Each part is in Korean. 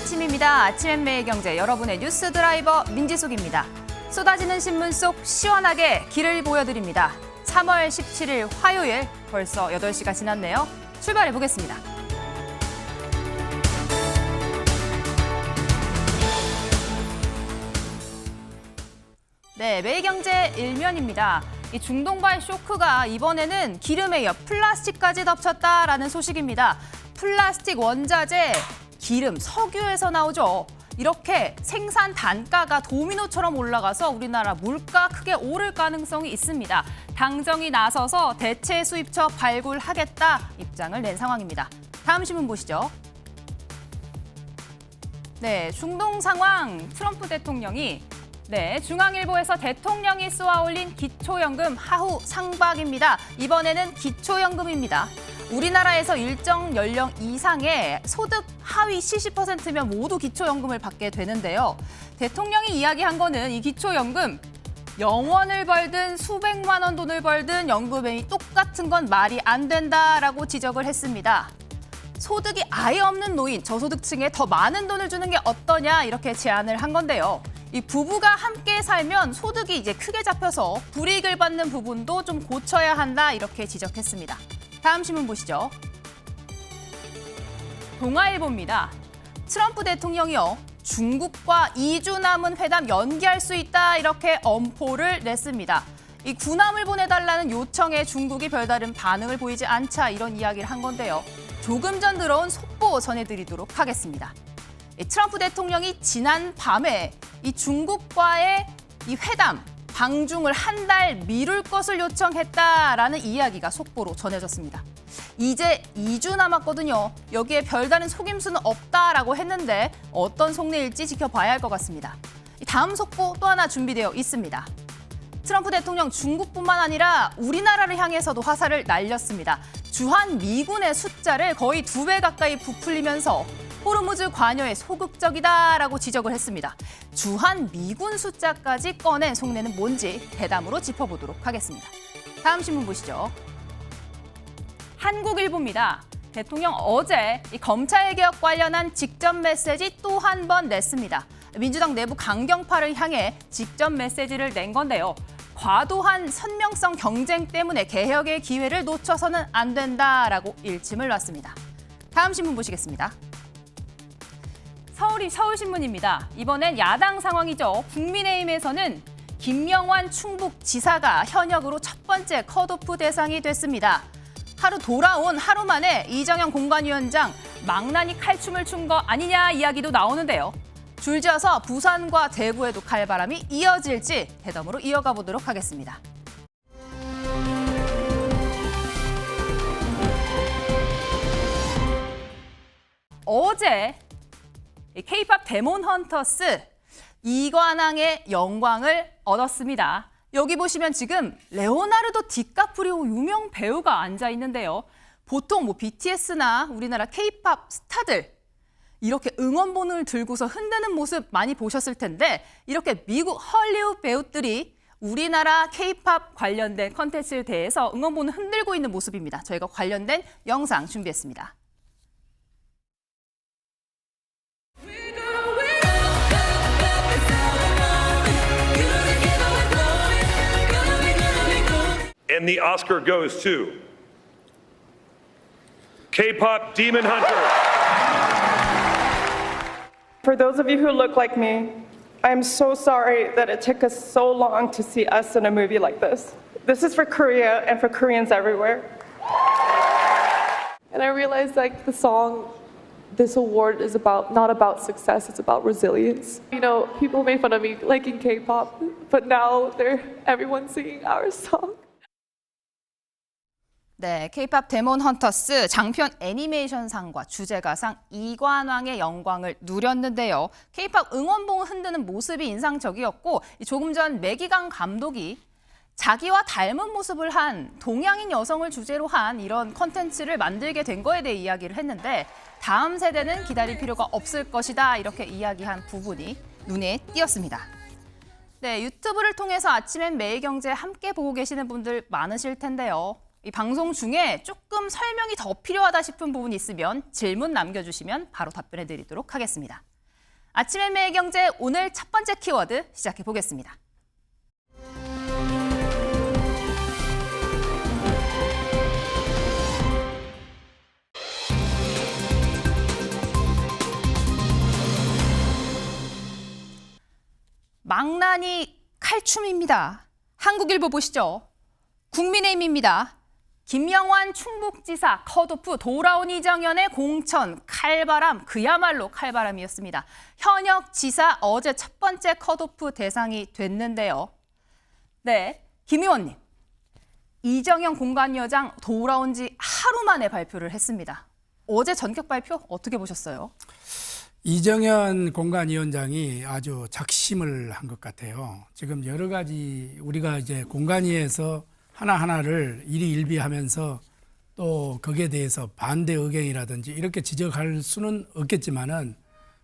아침입니다. 아침엔 매일경제 여러분의 뉴스 드라이버 민지숙입니다. 쏟아지는 신문 속 시원하게 길을 보여드립니다. 3월 17일 화요일 벌써 8시가 지났네요. 출발해 보겠습니다. 네, 매일경제 일면입니다. 이 중동발 쇼크가 이번에는 기름에 이어 플라스틱까지 덮쳤다라는 소식입니다. 플라스틱 원자재, 기름, 석유에서 나오죠. 이렇게 생산 단가가 도미노처럼 올라가서 우리나라 물가 크게 오를 가능성이 있습니다. 당정이 나서서 대체 수입처 발굴하겠다 입장을 낸 상황입니다. 다음 신문 보시죠. 네, 중동 상황 트럼프 대통령이 중앙일보에서 대통령이 쏘아올린 기초연금 하후 상박입니다. 이번에는 기초연금입니다. 우리나라에서 일정 연령 이상의 소득 하위 70%면 모두 기초연금을 받게 되는데요. 대통령이 이야기한 거는 이 기초연금 0원을 벌든 수백만 원 돈을 벌든 연금이 똑같은 건 말이 안 된다라고 지적을 했습니다. 소득이 아예 없는 노인, 저소득층에 더 많은 돈을 주는 게 어떠냐 이렇게 제안을 한 건데요. 이 부부가 함께 살면 소득이 이제 크게 잡혀서 불이익을 받는 부분도 좀 고쳐야 한다 이렇게 지적했습니다. 다음 신문 보시죠. 동아일보입니다. 트럼프 대통령이요. 중국과 2주 남은 회담 연기할 수 있다 이렇게 엄포를 냈습니다. 이 군함을 보내달라는 요청에 중국이 별다른 반응을 보이지 않자 이런 이야기를 한 건데요. 조금 전 들어온 속보 전해드리도록 하겠습니다. 트럼프 대통령이 지난 밤에 이 중국과의 이 회담, 방중을 한 달 미룰 것을 요청했다라는 이야기가 속보로 전해졌습니다. 이제 2주 남았거든요. 여기에 별다른 속임수는 없다라고 했는데 어떤 속내일지 지켜봐야 할 것 같습니다. 다음 속보 또 하나 준비되어 있습니다. 트럼프 대통령 중국뿐만 아니라 우리나라를 향해서도 화살을 날렸습니다. 주한 미군의 숫자를 거의 2배 가까이 부풀리면서 호르무즈 관여에 소극적이다라고 지적을 했습니다. 주한 미군 숫자까지 꺼낸 속내는 뭔지 대담으로 짚어보도록 하겠습니다. 다음 신문 보시죠. 한국일보입니다. 대통령 어제 이 검찰개혁 관련한 직접 메시지 또 한 번 냈습니다. 민주당 내부 강경파를 향해 직접 메시지를 낸 건데요. 과도한 선명성 경쟁 때문에 개혁의 기회를 놓쳐서는 안 된다라고 일침을 놨습니다. 다음 신문 보시겠습니다. 서울신문입니다. 이번엔 야당 상황이죠. 국민의힘에서는 김명환 충북지사가 현역으로 첫 번째 컷오프 대상이 됐습니다. 돌아온 하루 만에 이정현 공관위원장 망나니 칼춤을 춘 거 아니냐 이야기도 나오는데요. 줄지어서 부산과 대구에도 칼바람이 이어질지 대담으로 이어가 보도록 하겠습니다. 어제 K-팝 데몬 헌터스 이관왕의 영광을 얻었습니다. 여기 보시면 지금 레오나르도 디카프리오 유명 배우가 앉아 있는데요. 보통 BTS나 우리나라 K-팝 스타들 이렇게 응원봉을 들고서 흔드는 모습 많이 보셨을 텐데 이렇게 미국 헐리우드 배우들이 우리나라 K-팝 관련된 컨텐츠에 대해서 응원봉을 흔들고 있는 모습입니다. 저희가 관련된 영상 준비했습니다. And the Oscar goes to K-pop Demon Hunter. For those of you who look like me, I'm so sorry that it took us so long to see us in a movie like this. This is for Korea and for Koreans everywhere. And I realized the song, this award is not about success, it's about resilience. You know, people made fun of me liking K-pop, but now everyone's singing our song. 네, K-팝 데몬 헌터스 장편 애니메이션상과 주제가상 이관왕의 영광을 누렸는데요. K-팝 응원봉을 흔드는 모습이 인상적이었고 조금 전 매기강 감독이 자기와 닮은 모습을 한 동양인 여성을 주제로 한 이런 컨텐츠를 만들게 된 거에 대해 이야기를 했는데 다음 세대는 기다릴 필요가 없을 것이다 이렇게 이야기한 부분이 눈에 띄었습니다. 네, 유튜브를 통해서 아침엔 매일경제 함께 보고 계시는 분들 많으실 텐데요. 이 방송 중에 조금 설명이 더 필요하다 싶은 부분이 있으면 질문 남겨주시면 바로 답변해 드리도록 하겠습니다. 아침의 매경제 오늘 첫 번째 키워드 시작해 보겠습니다. 망나니 칼춤입니다. 한국일보 보시죠. 국민의힘입니다. 김영환 충북지사 컷오프 돌아온 이정현의 공천 칼바람, 그야말로 칼바람이었습니다. 현역 지사 어제 첫 번째 컷오프 대상이 됐는데요. 네, 김 의원님. 이정현 공관위원장 돌아온 지 하루 만에 발표를 했습니다. 어제 전격 발표 어떻게 보셨어요? 이정현 공관위원장이 아주 작심을 한 것 같아요. 지금 여러 가지 우리가 이제 공관위에서 하나하나를 일희일비하면서 또 거기에 대해서 반대 의견이라든지 이렇게 지적할 수는 없겠지만은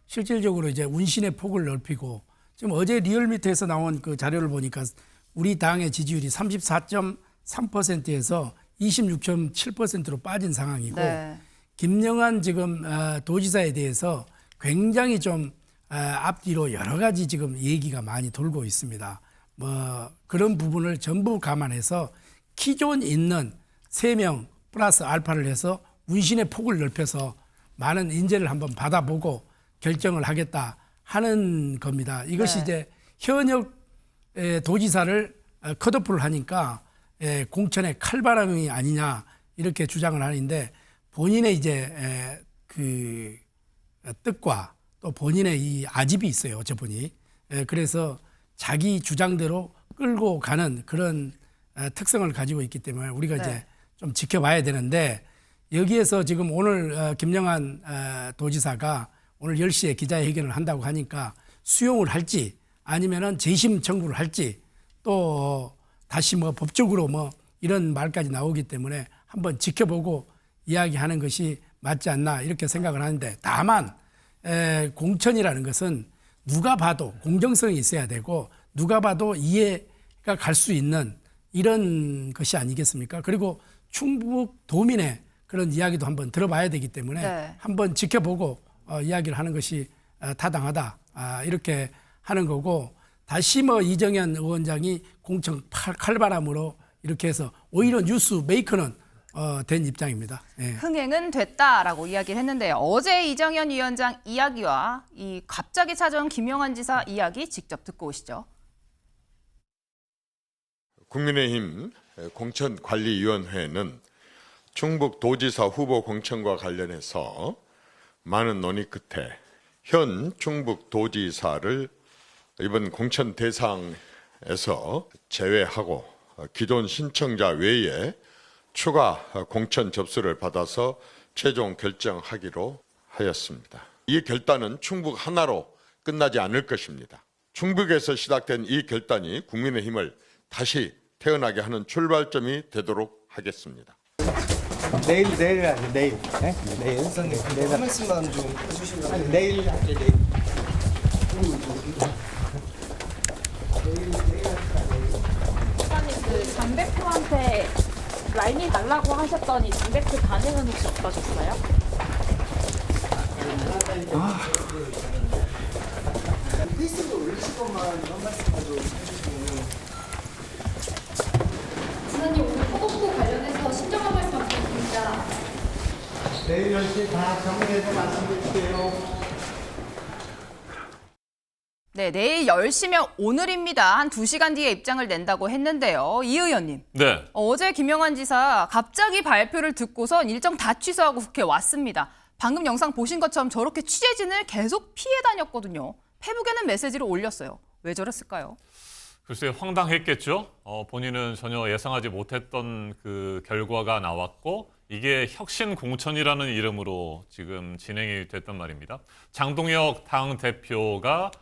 실질적으로 이제 운신의 폭을 넓히고 지금 어제 리얼미터에서 나온 그 자료를 보니까 우리 당의 지지율이 34.3%에서 26.7%로 빠진 상황이고 네. 김영환 지금 도지사에 대해서 굉장히 좀 앞뒤로 여러 가지 지금 얘기가 많이 돌고 있습니다. 뭐 그런 부분을 전부 감안해서 기존 있는 3명 플러스 알파를 해서 운신의 폭을 넓혀서 많은 인재를 한번 받아보고 결정을 하겠다 하는 겁니다. 이것이 네. 이제 현역 도지사를 컷오프를 하니까 공천의 칼바람이 아니냐 이렇게 주장을 하는데 본인의 이제 그 뜻과 또 본인의 이 아집이 있어요, 저분이. 그래서 자기 주장대로 끌고 가는 그런 특성을 가지고 있기 때문에 우리가 네. 이제 좀 지켜봐야 되는데 여기에서 지금 오늘 김영환 도지사가 오늘 10시에 기자회견을 한다고 하니까 수용을 할지 아니면은 재심 청구를 할지 또 다시 뭐 법적으로 뭐 이런 말까지 나오기 때문에 한번 지켜보고 이야기하는 것이 맞지 않나 이렇게 생각을 하는데 다만 공천이라는 것은 누가 봐도 공정성이 있어야 되고 누가 봐도 이해가 갈 수 있는 이런 것이 아니겠습니까? 그리고 충북 도민의 그런 이야기도 한번 들어봐야 되기 때문에 네. 한번 지켜보고 이야기를 하는 것이 타당하다 이렇게 하는 거고 다시 뭐 이정현 의원장이 공천 칼바람으로 이렇게 해서 오히려 뉴스 메이커는 된 입장입니다. 예. 흥행은 됐다라고 이야기를 했는데요. 어제 이정현 위원장 이야기와 이 갑자기 찾아온 김영환 지사 이야기 직접 듣고 오시죠. 국민의힘 공천관리위원회는 충북도지사 후보 공천과 관련해서 많은 논의 끝에 현 충북도지사를 이번 공천 대상에서 제외하고 기존 신청자 외에 추가 공천 접수를 받아서 최종 결정하기로 하였습니다. 이 결단은 충북 하나로 끝나지 않을 것입니다. 충북에서 시작된 이 결단이 국민의힘을 다시 태어나게 하는 출발점이 되도록 하겠습니다. 내일 하죠. 내일. 네? 내일. 내일 한 말씀만 좀 해주시면. 아니, 내일 할게. 내일. 시장님 그 장대표한테 라인이 달라고 하셨더니 장대표 반응은 혹시 어떠셨어요? 페이스북에 올리실 것만 한 말씀만 좀 해주시면. 지사님 오늘 포도부 관련해서 신정한 말씀 부탁드립니다. 내일 10시에 다 정리해서 말씀드릴게요. 네, 내일 10시면 오늘입니다. 한 2시간 뒤에 입장을 낸다고 했는데요. 이 의원님. 네. 어제 김영환 지사 갑자기 발표를 듣고선 일정 다 취소하고 국회 왔습니다. 방금 영상 보신 것처럼 저렇게 취재진을 계속 피해 다녔거든요. 페북에는 메시지를 올렸어요. 왜 저랬을까요? 글쎄요, 황당했겠죠. 본인은 전혀 예상하지 못했던 그 결과가 나왔고 이게 혁신 공천이라는 이름으로 지금 진행이 됐단 말입니다. 장동혁 당 대표가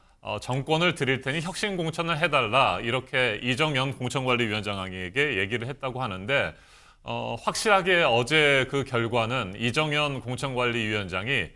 정권을 드릴 테니 혁신 공천을 해달라 이렇게 이정현 공천관리위원장에게 얘기를 했다고 하는데 확실하게 어제 그 결과는 이정현 공천관리위원장이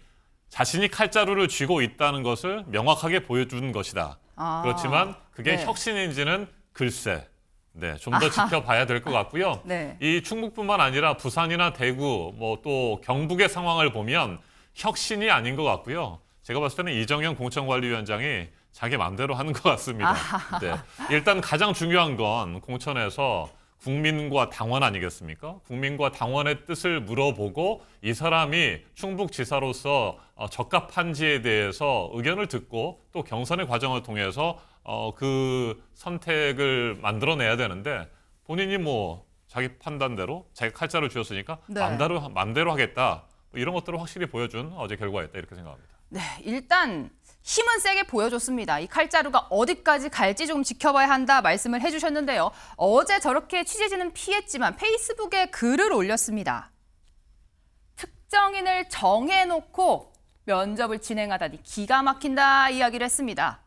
자신이 칼자루를 쥐고 있다는 것을 명확하게 보여준 것이다. 그렇지만 그게 네. 혁신인지는 글쎄, 네, 좀 더 지켜봐야 될 것 같고요. 네. 이 충북뿐만 아니라 부산이나 대구, 뭐 또 경북의 상황을 보면 혁신이 아닌 것 같고요. 제가 봤을 때는 이정현 공천관리위원장이 자기 마음대로 하는 것 같습니다. 네. 일단 가장 중요한 건 공천에서 국민과 당원 아니겠습니까? 국민과 당원의 뜻을 물어보고 이 사람이 충북지사로서 적합한지에 대해서 의견을 듣고 또 경선의 과정을 통해서 그 선택을 만들어내야 되는데 본인이 뭐 자기 판단대로 자기 칼자를 쥐었으니까 네. 맘대로 하겠다. 이런 것들을 확실히 보여준 어제 결과였다 이렇게 생각합니다. 네, 일단 힘은 세게 보여줬습니다. 이 칼자루가 어디까지 갈지 좀 지켜봐야 한다 말씀을 해주셨는데요. 어제 저렇게 취재진은 피했지만 페이스북에 글을 올렸습니다. 특정인을 정해놓고 면접을 진행하다니 기가 막힌다 이야기를 했습니다.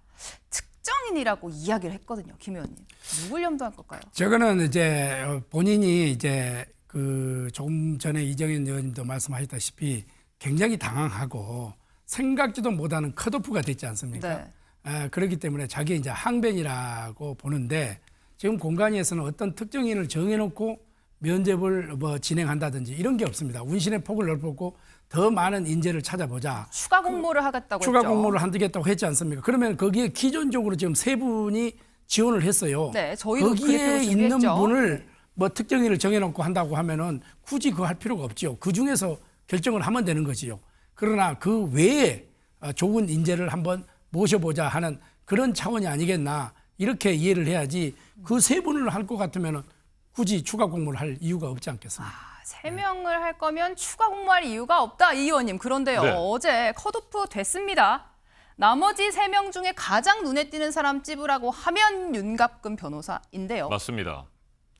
특정인이라고 이야기를 했거든요, 김 의원님. 누굴 염두한 걸까요? 저거는 이제 본인이 이제 그 조금 전에 이정현 의원님도 말씀하셨다시피 굉장히 당황하고 생각지도 못하는 컷오프가 됐지 않습니까? 네. 그렇기 때문에 자기 이제 항변이라고 보는데 지금 공간위에서는 어떤 특정인을 정해놓고 면접을 뭐 진행한다든지 이런 게 없습니다. 운신의 폭을 넓혔고 더 많은 인재를 찾아보자. 추가 공모를 하겠다고 추가 했죠. 공모를 한다고 했지 않습니까? 그러면 거기에 기존적으로 지금 세 분이 지원을 했어요. 네, 저희도 거기에 그래픽을 있는 준비했죠. 분을 뭐 특정인을 정해놓고 한다고 하면은 굳이 그거 할 필요가 없지요. 그 중에서 결정을 하면 되는 거지요. 그러나 그 외에 좋은 인재를 한번 모셔보자 하는 그런 차원이 아니겠나 이렇게 이해를 해야지 그 세 분을 할 것 같으면은 굳이 추가 공모를 할 이유가 없지 않겠습니까? 세 명을 할 거면 추가 공모할 이유가 없다, 이 의원님. 그런데요, 네. 어제 컷오프 됐습니다. 나머지 3명 중에 가장 눈에 띄는 사람 찝으라고 하면 윤갑근 변호사인데요. 맞습니다.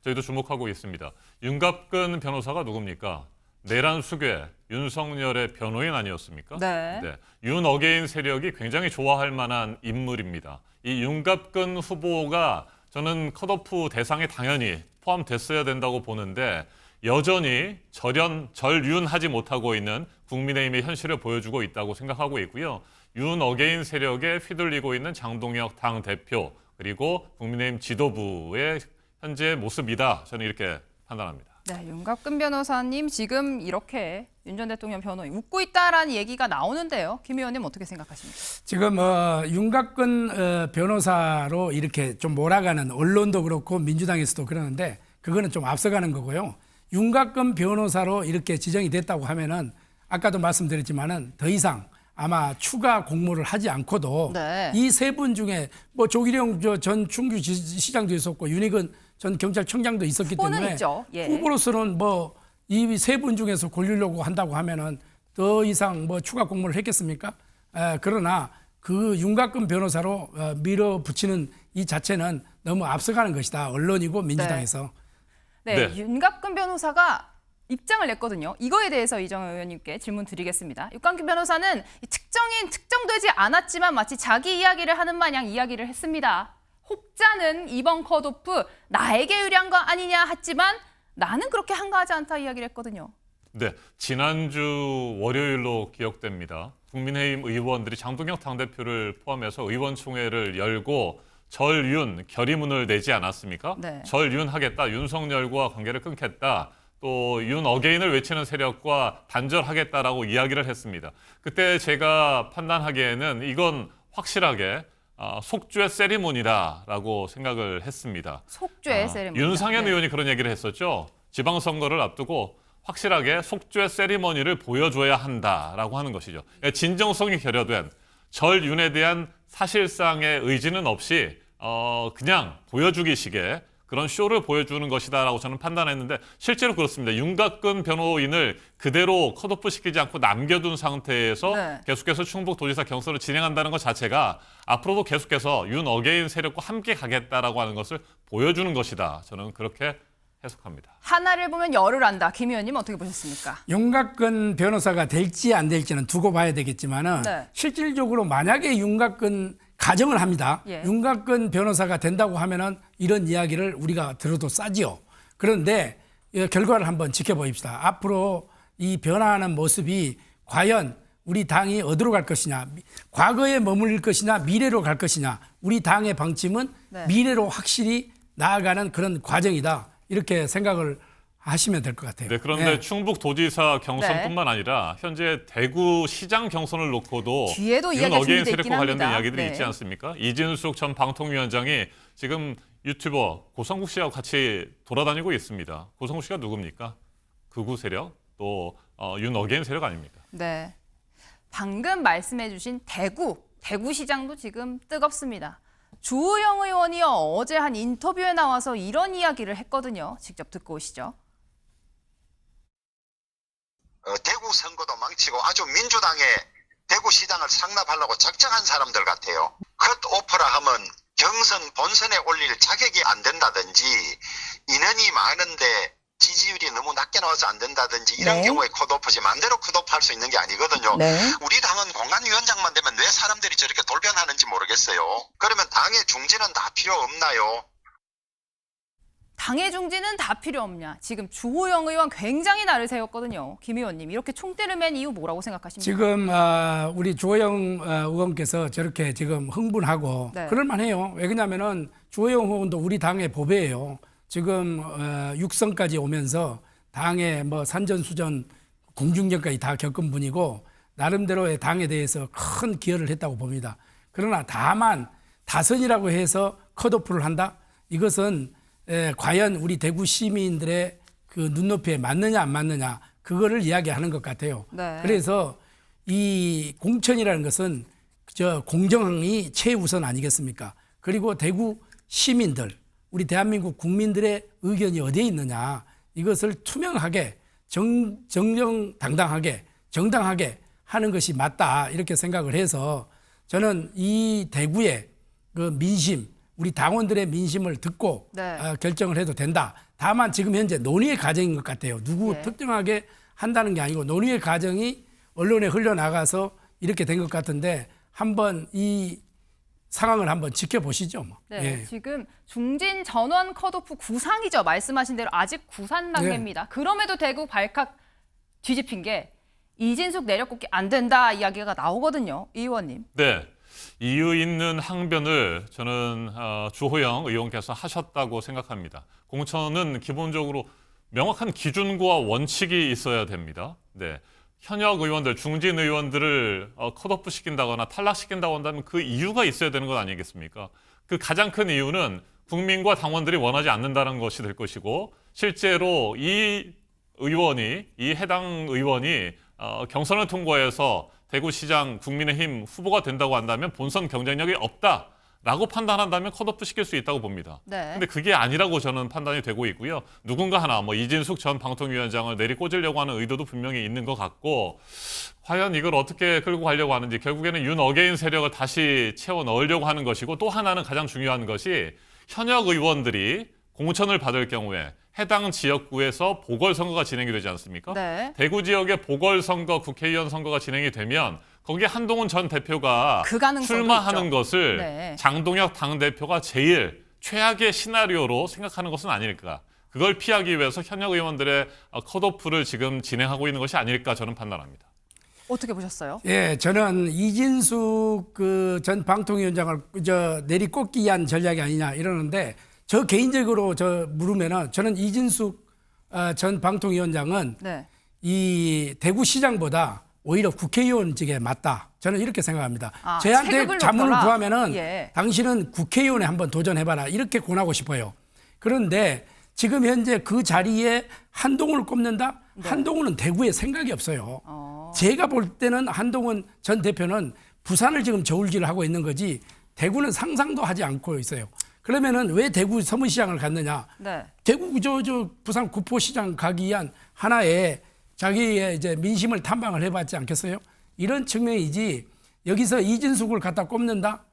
저희도 주목하고 있습니다. 윤갑근 변호사가 누굽니까? 내란 수괴 윤석열의 변호인 아니었습니까? 네. 윤어게인 세력이 굉장히 좋아할 만한 인물입니다. 이 윤갑근 후보가 저는 컷오프 대상에 당연히 포함됐어야 된다고 보는데 여전히 절윤하지 못하고 있는 국민의힘의 현실을 보여주고 있다고 생각하고 있고요. 윤어게인 세력에 휘둘리고 있는 장동혁 당대표 그리고 국민의힘 지도부의 현재 모습이다. 저는 이렇게 판단합니다. 네, 윤갑근 변호사님 지금 이렇게 윤 전 대통령 변호인 웃고 있다라는 얘기가 나오는데요. 김 의원님 어떻게 생각하십니까? 지금 윤갑근 변호사로 이렇게 좀 몰아가는 언론도 그렇고 민주당에서도 그러는데 그거는 좀 앞서가는 거고요. 윤갑근 변호사로 이렇게 지정이 됐다고 하면은 아까도 말씀드렸지만은 더 이상 아마 추가 공모를 하지 않고도 네. 이 세 분 중에 뭐 조기룡 전 충주시장도 있었고 윤희근 전 경찰청장도 있었기 후보는 때문에 있죠. 예. 후보로서는 뭐 이 세 분 중에서 고르려고 한다고 하면은 더 이상 뭐 추가 공모를 했겠습니까? 그러나 그 윤갑근 변호사로 밀어붙이는 이 자체는 너무 앞서가는 것이다. 언론이고 민주당에서. 네, 네. 윤갑근 변호사가 입장을 냈거든요. 이거에 대해서 이정현 의원님께 질문 드리겠습니다. 윤갑근 변호사는 이 특정인 특정되지 않았지만 마치 자기 이야기를 하는 마냥 이야기를 했습니다. 혹자는 이번 컷오프 나에게 유리한 거 아니냐 했지만 나는 그렇게 한가하지 않다 이야기를 했거든요. 네, 지난주 월요일로 기억됩니다. 국민의힘 의원들이 장동혁 당대표를 포함해서 의원총회를 열고 절윤 결의문을 내지 않았습니까? 네. 절윤하겠다, 윤석열과 관계를 끊겠다, 또 윤어게인을 외치는 세력과 단절하겠다라고 이야기를 했습니다. 그때 제가 판단하기에는 이건 확실하게 속죄 세리머니다라고 생각을 했습니다. 속죄 세리머니. 윤상현 네. 의원이 그런 얘기를 했었죠. 지방선거를 앞두고 확실하게 속죄 세리머니를 보여줘야 한다라고 하는 것이죠. 진정성이 결여된 절윤에 대한 사실상의 의지는 없이 그냥 보여주기식의 그런 쇼를 보여주는 것이다라고 저는 판단했는데 실제로 그렇습니다. 윤갑근 변호인을 그대로 컷오프 시키지 않고 남겨둔 상태에서 네. 계속해서 충북도지사 경선을 진행한다는 것 자체가 앞으로도 계속해서 윤어게인 세력과 함께 가겠다라고 하는 것을 보여주는 것이다. 저는 그렇게 해석합니다. 하나를 보면 열을 안다. 김 의원님 어떻게 보셨습니까? 윤갑근 변호사가 될지 안 될지는 두고 봐야 되겠지만은 네. 실질적으로 만약에 윤갑근 가정을 합니다. 예. 윤갑근 변호사가 된다고 하면은 이런 이야기를 우리가 들어도 싸지요. 그런데 결과를 한번 지켜보십시다. 앞으로 이 변화하는 모습이 과연 우리 당이 어디로 갈 것이냐, 과거에 머물릴 것이냐, 미래로 갈 것이냐. 우리 당의 방침은 네. 미래로 확실히 나아가는 그런 과정이다. 이렇게 생각을 하시면 될 것 같아요. 네, 그런데 예. 충북도지사 경선뿐만 아니라 현재 대구시장 경선을 놓고도 뒤에도 윤 이야기가 어게인 준비돼 세력과 있긴 관련된 합니다. 이야기들이 네. 있지 않습니까? 이진숙 전 방통위원장이 지금 유튜버 고성국 씨와 같이 돌아다니고 있습니다. 고성국 씨가 누굽니까? 극우 세력, 또 윤 어게인 세력 아닙니까? 네. 방금 말씀해주신 대구시장도 지금 뜨겁습니다. 주호영 의원이요 어제 한 인터뷰에 나와서 이런 이야기를 했거든요. 직접 듣고 오시죠. 대구 선거도 망치고 아주 민주당에 대구시장을 상납하려고 작정한 사람들 같아요. 컷오프라 하면 경선 본선에 올릴 자격이 안 된다든지 인원이 많은데 지지율이 너무 낮게 나와서 안 된다든지 이런 네. 경우에 컷오프지 마음대로 컷오프할 수 있는 게 아니거든요. 네. 우리 당은 공관위원장만 되면 왜 사람들이 저렇게 돌변하는지 모르겠어요. 그러면 당의 중지는 다 필요 없나요? 당의 중지는 다 필요 없냐. 지금 주호영 의원 굉장히 날을 세웠거든요. 김 의원님 이렇게 총대를 맨 이유 뭐라고 생각하십니까? 지금 우리 주호영 의원께서 저렇게 지금 흥분하고 네. 그럴만해요. 왜냐하면은 주호영 의원도 우리 당의 보배예요. 지금 육선까지 오면서 당의 뭐 산전수전 공중전까지 다 겪은 분이고 나름대로의 당에 대해서 큰 기여를 했다고 봅니다. 그러나 다만 다선이라고 해서 컷오프를 한다? 이것은 과연 우리 대구 시민들의 그 눈높이에 맞느냐 안 맞느냐 그거를 이야기하는 것 같아요. 네. 그래서 이 공천이라는 것은 공정이 최우선 아니겠습니까? 그리고 대구 시민들, 우리 대한민국 국민들의 의견이 어디에 있느냐 이것을 투명하게 정정당당하게 정당하게 하는 것이 맞다 이렇게 생각을 해서 저는 이 대구의 그 민심 우리 당원들의 민심을 듣고 네. 결정을 해도 된다. 다만 지금 현재 논의의 과정인 것 같아요. 누구 네. 특정하게 한다는 게 아니고 논의의 과정이 언론에 흘러나가서 이렇게 된 것 같은데 한번 이 상황을 한번 지켜보시죠. 뭐. 네, 예. 지금 중진 전원 컷오프 구상이죠. 말씀하신 대로 아직 구산 단계입니다. 그럼에도 대구 발칵 뒤집힌 게 이진숙 내력 꽂기 안 된다 이야기가 나오거든요. 이 의원님. 네. 이유 있는 항변을 저는 주호영 의원께서 하셨다고 생각합니다. 공천은 기본적으로 명확한 기준과 원칙이 있어야 됩니다. 네. 현역 의원들, 중진 의원들을 컷오프 시킨다거나 탈락시킨다고 한다면 그 이유가 있어야 되는 것 아니겠습니까? 그 가장 큰 이유는 국민과 당원들이 원하지 않는다는 것이 될 것이고 실제로 이 해당 의원이 경선을 통과해서 대구시장 국민의힘 후보가 된다고 한다면 본선 경쟁력이 없다라고 판단한다면 컷오프 시킬 수 있다고 봅니다. 네. 근데 그게 아니라고 저는 판단이 되고 있고요. 누군가 하나 이진숙 전 방통위원장을 내리꽂으려고 하는 의도도 분명히 있는 것 같고 과연 이걸 어떻게 끌고 가려고 하는지 결국에는 윤 어게인 세력을 다시 채워 넣으려고 하는 것이고 또 하나는 가장 중요한 것이 현역 의원들이 공천을 받을 경우에 해당 지역구에서 보궐선거가 진행이 되지 않습니까? 네. 대구 지역의 보궐선거, 국회의원 선거가 진행이 되면 거기에 한동훈 전 대표가 그 가능성도 출마하는 있죠. 것을 네. 장동혁 당대표가 제일 최악의 시나리오로 생각하는 것은 아닐까. 그걸 피하기 위해서 현역 의원들의 컷오프를 지금 진행하고 있는 것이 아닐까 저는 판단합니다. 어떻게 보셨어요? 예, 저는 이진숙 그 전 방통위원장을 내리꽂기 위한 전략이 아니냐 이러는데 저 개인적으로 물으면은 저는 이진숙 전 방통위원장은 네. 이 대구시장보다 오히려 국회의원직에 맞다. 저는 이렇게 생각합니다. 체급을 저한테 자문을 높여라. 구하면은 예. 당신은 국회의원에 한번 도전해봐라. 이렇게 권하고 싶어요. 그런데 지금 현재 그 자리에 한동훈을 꼽는다? 네. 한동훈은 대구에 생각이 없어요. 제가 볼 때는 한동훈 전 대표는 부산을 지금 저울질을 하고 있는 거지 대구는 상상도 하지 않고 있어요. 그러면은 왜 대구 서문시장을 갔느냐? 네. 대구 부산 구포시장 가기 위한 하나의 자기의 이제 민심을 탐방을 해봤지 않겠어요? 이런 측면이지 여기서 이진숙을 갖다 꼽는다?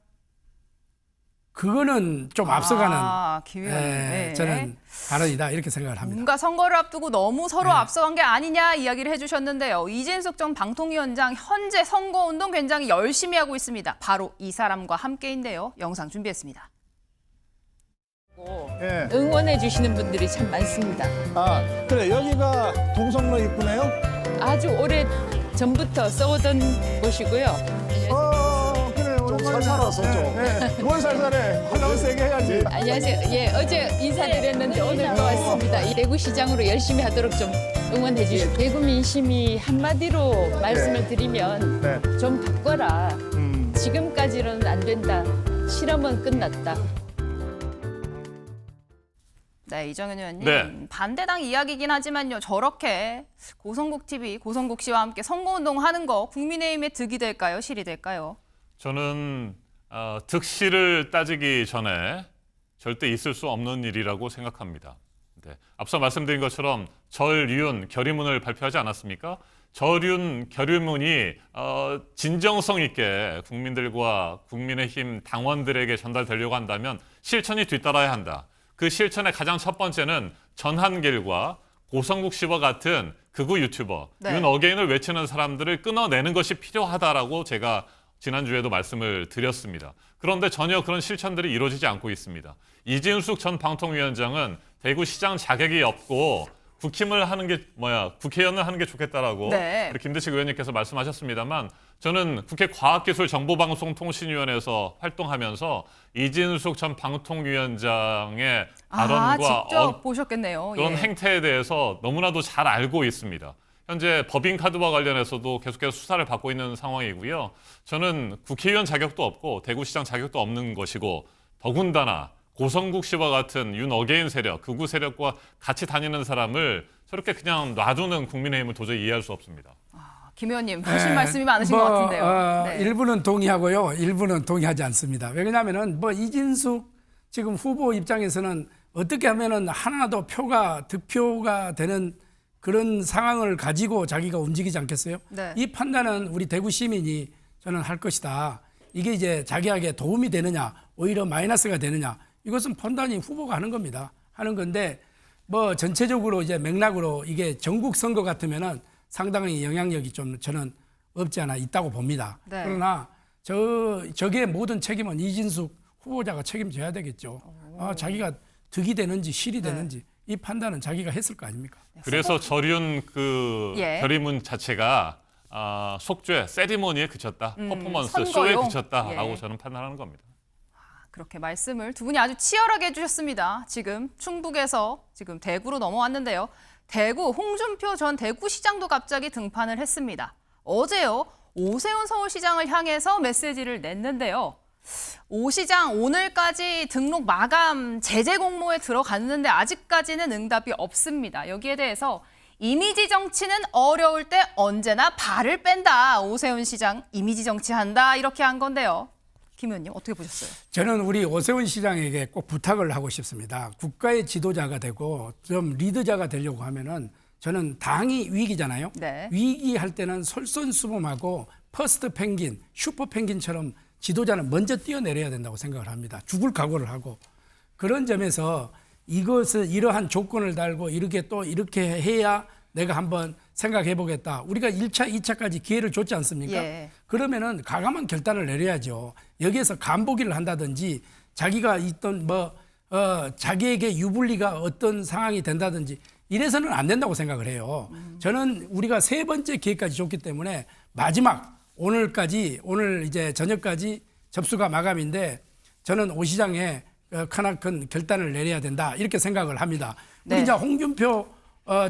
그거는 좀 앞서가는 김 의원님. 네. 저는 발언이다 이렇게 생각을 합니다. 뭔가 선거를 앞두고 너무 서로 앞서간 게 아니냐 이야기를 해주셨는데요. 이진숙 전 방통위원장 현재 선거운동 굉장히 열심히 하고 있습니다. 바로 이 사람과 함께인데요. 영상 준비했습니다. 예. 응원해 주시는 분들이 참 많습니다. 아, 그래. 여기가 동성로 입구네요? 아주 오래 전부터 써오던 곳이고요. 그래. 오랜만에 잘 살았어 좀. 뭘 살살해? 활력 세게 해야지. 안녕하세요. 예, 어제 인사드렸는데 오늘 또 왔습니다. 이 대구시장으로 열심히 하도록 좀 응원해 주시고 대구 민심이 한마디로 말씀을 드리면 네. 좀 바꿔라. 지금까지는 안 된다. 실험은 끝났다. 네, 이정현 의원님. 네. 반대당 이야기긴 하지만요. 저렇게 고성국 TV, 고성국 씨와 함께 선거운동하는 거 국민의힘에 득이 될까요? 실이 될까요? 저는 득실을 따지기 전에 절대 있을 수 없는 일이라고 생각합니다. 네. 앞서 말씀드린 것처럼 절윤 결의문을 발표하지 않았습니까? 절윤 결의문이 진정성 있게 국민들과 국민의힘 당원들에게 전달되려고 한다면 실천이 뒤따라야 한다. 그 실천의 가장 첫 번째는 전한길과 고성국 씨와 같은 극우 유튜버 네. 윤 어게인을 외치는 사람들을 끊어내는 것이 필요하다라고 제가 지난주에도 말씀을 드렸습니다. 그런데 전혀 그런 실천들이 이루어지지 않고 있습니다. 이진숙 전 방통위원장은 대구시장 자격이 없고 국힘을 하는 게 국회의원을 하는 게 좋겠다라고 네. 우리 김대식 의원님께서 말씀하셨습니다만 저는 국회 과학기술정보방송통신위원회에서 활동하면서 이진숙 전 방통위원장의 발언과 직접 보셨겠네요. 그런 예. 행태에 대해서 너무나도 잘 알고 있습니다. 현재 법인카드와 관련해서도 계속해서 수사를 받고 있는 상황이고요. 저는 국회의원 자격도 없고 대구시장 자격도 없는 것이고 더군다나 고성국 씨와 같은 윤 어게인 세력, 극우 세력과 같이 다니는 사람을 저렇게 그냥 놔두는 국민의힘을 도저히 이해할 수 없습니다. 김 의원님 하실 말씀이 많으신 것 같은데요. 네. 일부는 동의하고요, 일부는 동의하지 않습니다. 왜냐하면은 이진숙 지금 후보 입장에서는 어떻게 하면은 하나도 득표가 되는 그런 상황을 가지고 자기가 움직이지 않겠어요? 네. 이 판단은 우리 대구 시민이 저는 할 것이다. 이게 이제 자기에게 도움이 되느냐, 오히려 마이너스가 되느냐, 이것은 판단이 후보가 하는 겁니다. 하는 건데 전체적으로 이제 맥락으로 이게 전국 선거 같으면은 상당히 영향력이 좀 저는 없지 않아 있다고 봅니다. 네. 그러나 저게 모든 책임은 이진숙 후보자가 책임져야 되겠죠. 자기가 득이 되는지 실이 되는지 이 판단은 자기가 했을 거 아닙니까? 그래서 절윤 예. 결의문 자체가 속죄, 세리머니에 그쳤다, 퍼포먼스, 선거용? 쇼에 그쳤다라고 예. 저는 판단하는 겁니다. 그렇게 말씀을 두 분이 아주 치열하게 해주셨습니다. 지금 충북에서 지금 대구로 넘어왔는데요. 대구 홍준표 전 대구시장도 갑자기 등판을 했습니다. 어제요. 오세훈 서울시장을 향해서 메시지를 냈는데요. 오 시장 오늘까지 등록 마감 제재 공모에 들어갔는데 아직까지는 응답이 없습니다. 여기에 대해서 이미지 정치는 어려울 때 언제나 발을 뺀다. 오세훈 시장 이미지 정치한다. 이렇게 한 건데요. 김 의원님 어떻게 보셨어요? 저는 우리 오세훈 시장에게 꼭 부탁을 하고 싶습니다. 국가의 지도자가 되고 좀 리더자가 되려고 하면은 저는 당이 위기잖아요. 네. 위기할 때는 솔선수범하고 퍼스트 펭귄, 슈퍼 펭귄처럼 지도자는 먼저 뛰어내려야 된다고 생각을 합니다. 죽을 각오를 하고. 그런 점에서 이러한 조건을 달고 이렇게 해야 내가 한번 생각해 보겠다. 우리가 1차, 2차까지 기회를 줬지 않습니까? 예. 그러면은 과감한 결단을 내려야죠. 여기에서 간보기를 한다든지 자기가 있던 자기에게 유불리가 어떤 상황이 된다든지 이래서는 안 된다고 생각을 해요. 저는 우리가 3번째 기회까지 줬기 때문에 마지막 오늘 이제 저녁까지 접수가 마감인데 저는 오 시장에 크나큰 결단을 내려야 된다 이렇게 생각을 합니다. 네. 우리 이제 홍준표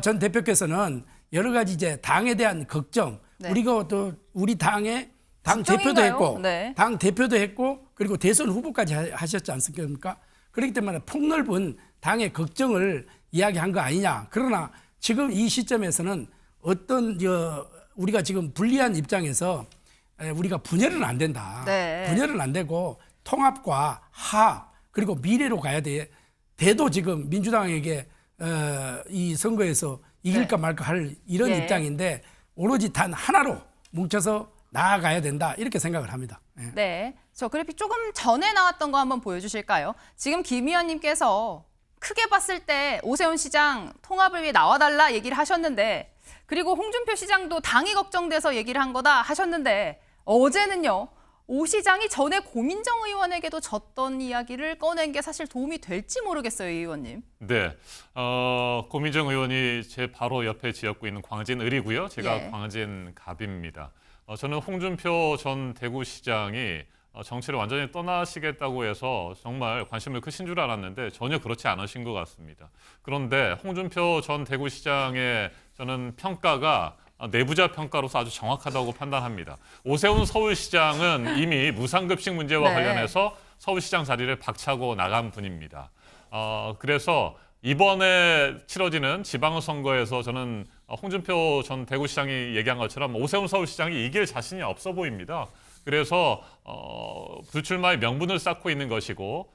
전 대표께서는 여러 가지 이제 당에 대한 걱정, 네. 우리가 또 우리 당의 당 대표도 걱정인가요? 했고, 네. 당 대표도 했고, 그리고 대선 후보까지 하셨지 않습니까? 그렇기 때문에 폭넓은 당의 걱정을 이야기한 거 아니냐. 그러나 지금 이 시점에서는 우리가 지금 불리한 입장에서 우리가 분열은 안 된다. 네. 분열은 안 되고 통합과 화합 그리고 미래로 가야 돼. 대도 지금 민주당에게 이 선거에서 이길까 말까 할 이런 예. 입장인데 오로지 단 하나로 뭉쳐서 나아가야 된다 이렇게 생각을 합니다. 예. 네, 저 그래픽 조금 전에 나왔던 거 한번 보여주실까요? 지금 김 의원님께서 크게 봤을 때 오세훈 시장 통합을 위해 나와달라 얘기를 하셨는데 그리고 홍준표 시장도 당이 걱정돼서 얘기를 한 거다 하셨는데 어제는요. 오 시장이 전에 고민정 의원에게도 졌던 이야기를 꺼낸 게 사실 도움이 될지 모르겠어요, 이 의원님. 네, 고민정 의원이 제 바로 옆에 지역구 있는 광진을이고요. 제가 예. 광진갑입니다. 저는 홍준표 전 대구시장이 정치를 완전히 떠나시겠다고 해서 정말 관심을 크신 줄 알았는데 전혀 그렇지 않으신 것 같습니다. 그런데 홍준표 전 대구시장의 저는 평가가 내부자 평가로서 아주 정확하다고 판단합니다. 오세훈 서울시장은 이미 무상급식 문제와 네. 관련해서 서울시장 자리를 박차고 나간 분입니다. 그래서 이번에 치러지는 지방선거에서 저는 홍준표 전 대구시장이 얘기한 것처럼 오세훈 서울시장이 이길 자신이 없어 보입니다. 그래서 불출마의 명분을 쌓고 있는 것이고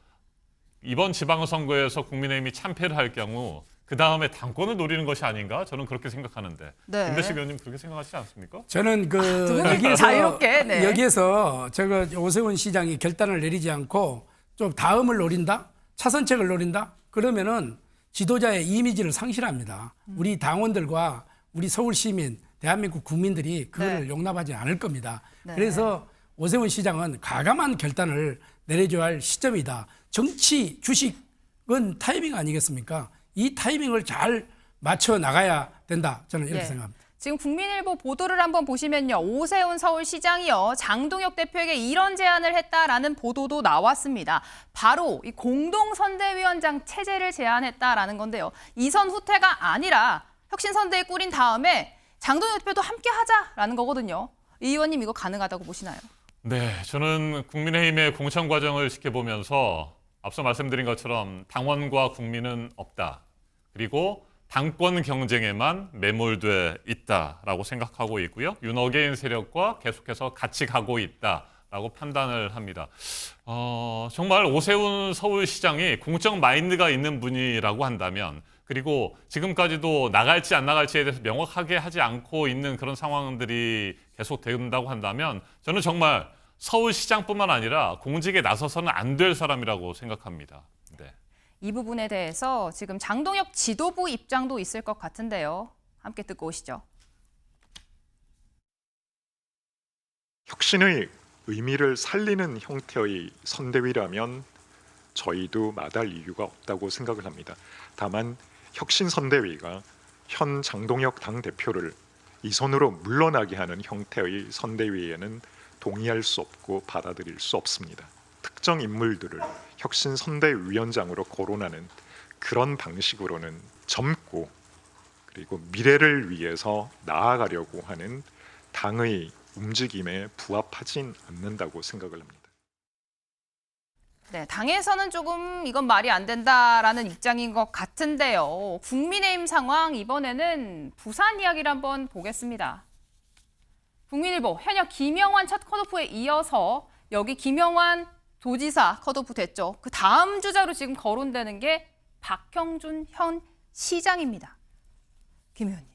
이번 지방선거에서 국민의힘이 참패를 할 경우 그 다음에 당권을 노리는 것이 아닌가 저는 그렇게 생각하는데 네. 김대식 의원님 그렇게 생각하시지 않습니까? 저는 자유롭게, 네. 여기에서 저거 오세훈 시장이 결단을 내리지 않고 좀 다음을 노린다, 차선책을 노린다. 그러면은 지도자의 이미지를 상실합니다. 우리 당원들과 우리 서울 시민, 대한민국 국민들이 그걸 네. 용납하지 않을 겁니다. 네. 그래서 오세훈 시장은 과감한 결단을 내려줘야 할 시점이다. 정치, 주식은 타이밍 아니겠습니까? 이 타이밍을 잘 맞춰 나가야 된다. 저는 이렇게 예. 생각합니다. 지금 국민일보 보도를 한번 보시면요. 오세훈 서울시장이요. 장동혁 대표에게 이런 제안을 했다라는 보도도 나왔습니다. 바로 이 공동선대위원장 체제를 제안했다라는 건데요. 이선 후퇴가 아니라 혁신선대위 꾸린 다음에 장동혁 대표도 함께 하자라는 거거든요. 이 의원님 이거 가능하다고 보시나요? 네, 저는 국민의힘의 공천 과정을 지켜보면서 앞서 말씀드린 것처럼 당원과 국민은 없다. 그리고 당권 경쟁에만 매몰돼 있다라고 생각하고 있고요. 윤어게인 세력과 계속해서 같이 가고 있다라고 판단을 합니다. 정말 오세훈 서울시장이 공적 마인드가 있는 분이라고 한다면 그리고 지금까지도 나갈지 안 나갈지에 대해서 명확하게 하지 않고 있는 그런 상황들이 계속 된다고 한다면 저는 정말 서울시장뿐만 아니라 공직에 나서서는 안 될 사람이라고 생각합니다. 네. 이 부분에 대해서 지금 장동혁 지도부 입장도 있을 것 같은데요. 함께 듣고 오시죠. 혁신의 의미를 살리는 형태의 선대위라면 저희도 마다할 이유가 없다고 생각을 합니다. 다만 혁신선대위가 현 장동혁 당대표를 이선으로 물러나게 하는 형태의 선대위에는 동의할 수 없고 받아들일 수 없습니다. 특정 인물들을 혁신선대위원장으로 거론하는 그런 방식으로는 젊고 그리고 미래를 위해서 나아가려고 하는 당의 움직임에 부합하진 않는다고 생각을 합니다. 네, 당에서는 조금 이건 말이 안 된다라는 입장인 것 같은데요. 국민의힘 상황 이번에는 부산 이야기를 한번 보겠습니다. 국민일보 현역 김영환 첫 컷오프에 이어서 여기 김영환 도지사 컷오프 됐죠. 그 다음 주자로 지금 거론되는 게 박형준 현 시장입니다. 김 의원님.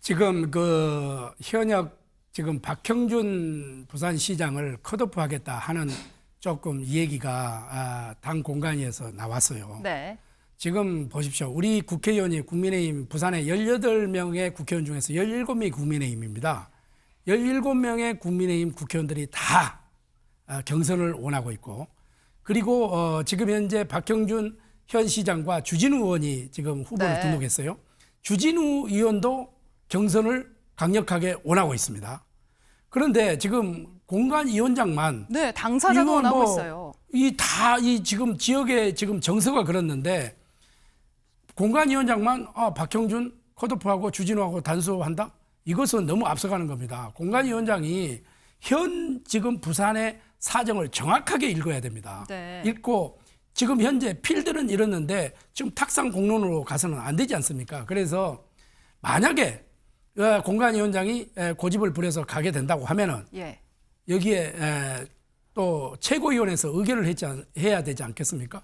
지금 그 현역 지금 박형준 부산시장을 컷오프하겠다 하는 조금 이 얘기가 당 공간에서 나왔어요. 네. 지금 보십시오. 우리 국회의원이 국민의힘 부산에 18명의 국회의원 중에서 17명이 국민의힘입니다. 17명의 국민의힘 국회의원들이 다 경선을 원하고 있고 그리고 지금 현재 박형준 현 시장과 주진우 의원이 지금 후보를 네. 등록했어요. 주진우 의원도 경선을 강력하게 원하고 있습니다. 그런데 지금 공관위원장만 네, 당사자도 이건 원하고 있어요. 이 지금 지역의 지금 정서가 그렇는데 공관위원장만 박형준 컷오프하고 주진우하고 단수한다? 이것은 너무 앞서가는 겁니다. 공관위원장이 현 지금 부산의 사정을 정확하게 읽어야 됩니다. 네. 읽고 지금 현재 필드는 이렇는데 지금 탁상 공론으로 가서는 안 되지 않습니까? 그래서 만약에 공관위원장이 고집을 부려서 가게 된다고 하면은 예. 여기에 또 최고위원회에서 의결을 해야 되지 않겠습니까?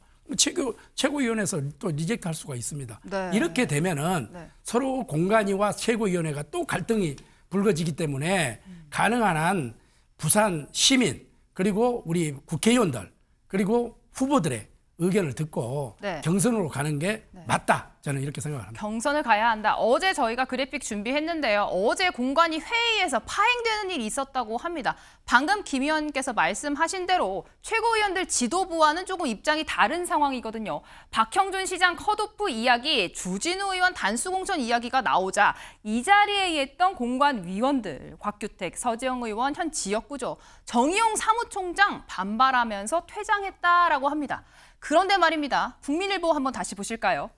최고위원회에서 또 리젝트 할 수가 있습니다. 네. 이렇게 되면은 네. 서로 공관위와 최고위원회가 또 갈등이 불거지기 때문에 가능한 한 부산 시민 그리고 우리 국회의원들 그리고 후보들의 의견을 듣고 네. 경선으로 가는 게 맞다. 저는 이렇게 생각을 합니다. 경선을 가야 한다. 어제 저희가 그래픽 준비했는데요. 어제 공관위 회의에서 파행되는 일이 있었다고 합니다. 방금 김 의원께서 말씀하신 대로 최고위원들 지도부와는 조금 입장이 다른 상황이거든요. 박형준 시장 컷오프 이야기, 주진우 의원 단수공천 이야기가 나오자 이 자리에 있던 공관위원들, 곽규택, 서지영 의원, 현 지역구죠. 정의용 사무총장 반발하면서 퇴장했다라고 합니다. 그런데 말입니다. 국민일보 한번 다시 보실까요?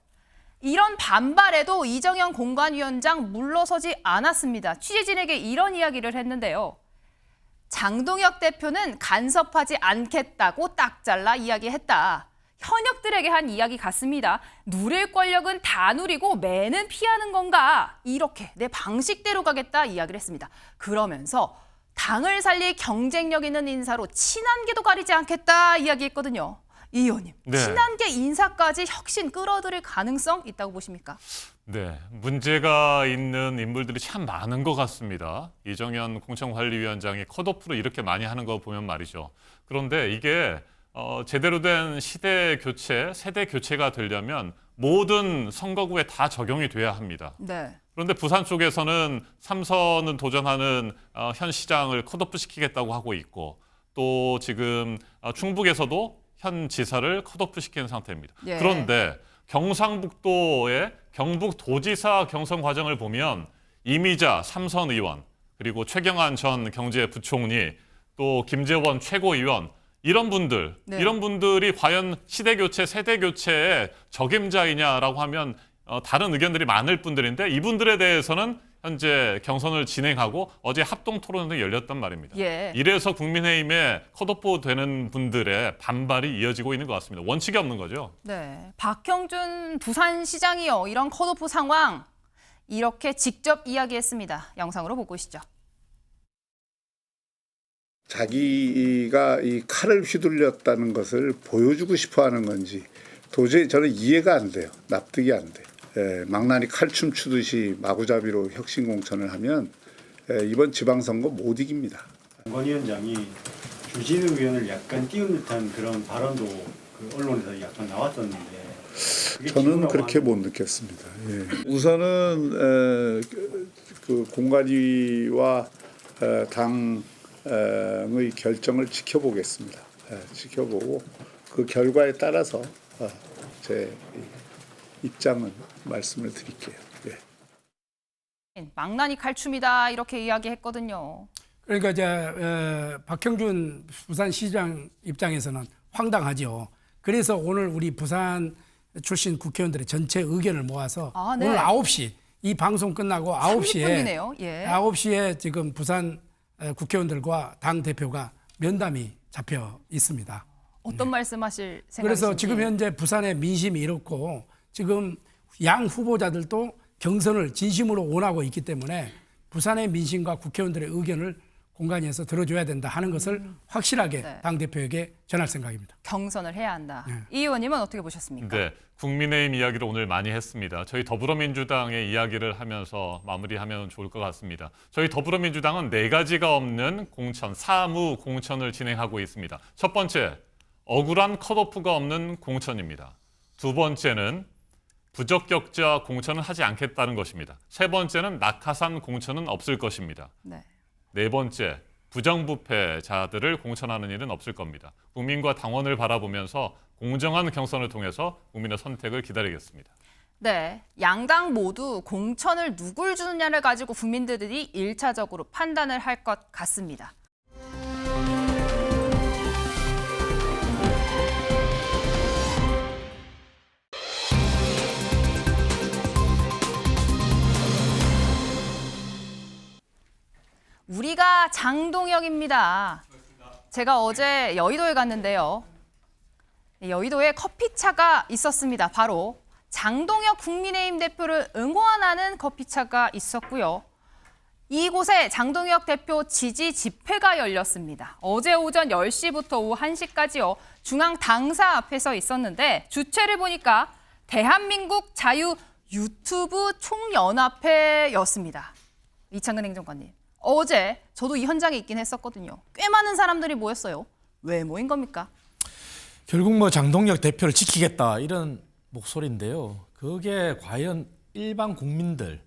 이런 반발에도 이정현 공관위원장 물러서지 않았습니다. 취재진에게 이런 이야기를 했는데요. 장동혁 대표는 간섭하지 않겠다고 딱 잘라 이야기했다. 현역들에게 한 이야기 같습니다. 누릴 권력은 다 누리고 매는 피하는 건가? 이렇게 내 방식대로 가겠다 이야기를 했습니다. 그러면서 당을 살릴 경쟁력 있는 인사로 친한계도 가리지 않겠다 이야기했거든요. 이 의원님, 네. 친한계 인사까지 혁신 끌어들일 가능성 있다고 보십니까? 네, 문제가 있는 인물들이 참 많은 것 같습니다. 이정현 공천관리위원장이 컷오프를 이렇게 많이 하는 거 보면 말이죠. 그런데 이게 제대로 된 시대 교체, 세대 교체가 되려면 모든 선거구에 다 적용이 돼야 합니다. 네. 그런데 부산 쪽에서는 3선은 도전하는 현 시장을 컷오프 시키겠다고 하고 있고 또 지금 충북에서도 현 지사를 컷오프 시키는 상태입니다. 예. 그런데 경상북도의 경북도지사 경선 과정을 보면 이미자 3선 의원 그리고 최경환 전 경제부총리 또 김재원 최고위원 이런 분들, 네. 이런 분들이 과연 시대교체, 세대교체의 적임자이냐라고 하면 다른 의견들이 많을 분들인데 이분들에 대해서는 현재 경선을 진행하고 어제 합동 토론회도 열렸단 말입니다. 예. 이래서 국민의힘에 컷오프 되는 분들의 반발이 이어지고 있는 것 같습니다. 원칙이 없는 거죠. 네, 박형준 부산시장이요. 이런 컷오프 상황 이렇게 직접 이야기했습니다. 영상으로 보고 오시죠. 자기가 이 칼을 휘둘렸다는 것을 보여주고 싶어하는 건지 도저히 저는 이해가 안 돼요. 납득이 안 돼요. 망나니 칼춤 추듯이 마구잡이로 혁신 공천을 하면 이번 지방선거 못 이깁니다. 권 위원장이 주진우 의원을 약간 띄운 듯한 그런 발언도 그 언론에서 약간 나왔었는데 저는 그렇게 못 느꼈습니다. 예. 우선은 그 공관위와 당의 결정을 지켜보겠습니다. 지켜보고 그 결과에 따라서 제 입장은 말씀을 드릴게요. 예. 망나니 칼춤이다 이렇게 이야기했거든요. 그러니까 이제 박형준 부산시장 입장에서는 황당하죠. 그래서 오늘 우리 부산 출신 국회의원들의 전체 의견을 모아서 네. 오늘 9시 이 방송 끝나고 30분이네요. 예. 9시에 지금 부산 국회의원들과 당 대표가 면담이 잡혀 있습니다. 어떤 말씀하실 생각이신지. 그래서 지금 현재 부산의 민심이 이렇고 지금 양 후보자들도 경선을 진심으로 원하고 있기 때문에 부산의 민심과 국회의원들의 의견을 공관위에서 들어줘야 된다 하는 것을 확실하게 네. 당대표에게 전할 생각입니다. 경선을 해야 한다. 네. 이 의원님은 어떻게 보셨습니까? 네, 국민의힘 이야기를 오늘 많이 했습니다. 저희 더불어민주당의 이야기를 하면서 마무리하면 좋을 것 같습니다. 저희 더불어민주당은 4가지가 없는 공천, 사무 공천을 진행하고 있습니다. 첫 번째, 억울한 컷오프가 없는 공천입니다. 두 번째는 부적격자 공천은 하지 않겠다는 것입니다. 세 번째는 낙하산 공천은 없을 것입니다. 네. 네 번째, 부정부패자들을 공천하는 일은 없을 겁니다. 국민과 당원을 바라보면서 공정한 경선을 통해서 국민의 선택을 기다리겠습니다. 네, 양당 모두 공천을 누굴 주느냐를 가지고 국민들이 1차적으로 판단을 할 것 같습니다. 우리가 장동혁입니다. 제가 어제 여의도에 갔는데요. 여의도에 커피차가 있었습니다. 바로 장동혁 국민의힘 대표를 응원하는 커피차가 있었고요. 이곳에 장동혁 대표 지지 집회가 열렸습니다. 어제 오전 10시부터 오후 1시까지요. 중앙 당사 앞에서 있었는데 주최를 보니까 대한민국 자유 유튜브 총연합회였습니다. 이창근 행정관님. 어제 저도 이 현장에 있긴 했었거든요. 꽤 많은 사람들이 모였어요. 왜 모인 겁니까? 결국 뭐 장동혁 대표를 지키겠다 이런 목소리인데요. 그게 과연 일반 국민들,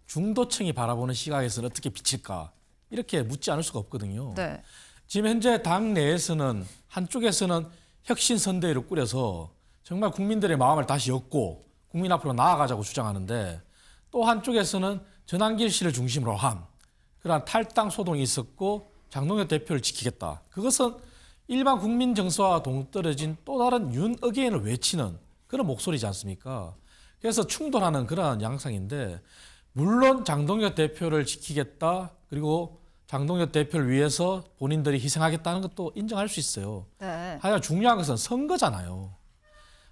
중도층이 바라보는 시각에서는 어떻게 비칠까 이렇게 묻지 않을 수가 없거든요. 네. 지금 현재 당 내에서는 한쪽에서는 혁신선대위를 꾸려서 정말 국민들의 마음을 다시 엮고 국민 앞으로 나아가자고 주장하는데 또 한쪽에서는 전한길 씨를 중심으로 한 그러한 탈당 소동이 있었고 장동혁 대표를 지키겠다. 그것은 일반 국민 정서와 동떨어진 또 다른 윤 어게인을 외치는 그런 목소리지 않습니까? 그래서 충돌하는 그러한 양상인데 물론 장동혁 대표를 지키겠다 그리고 장동혁 대표를 위해서 본인들이 희생하겠다는 것도 인정할 수 있어요. 네. 하지만 중요한 것은 선거잖아요.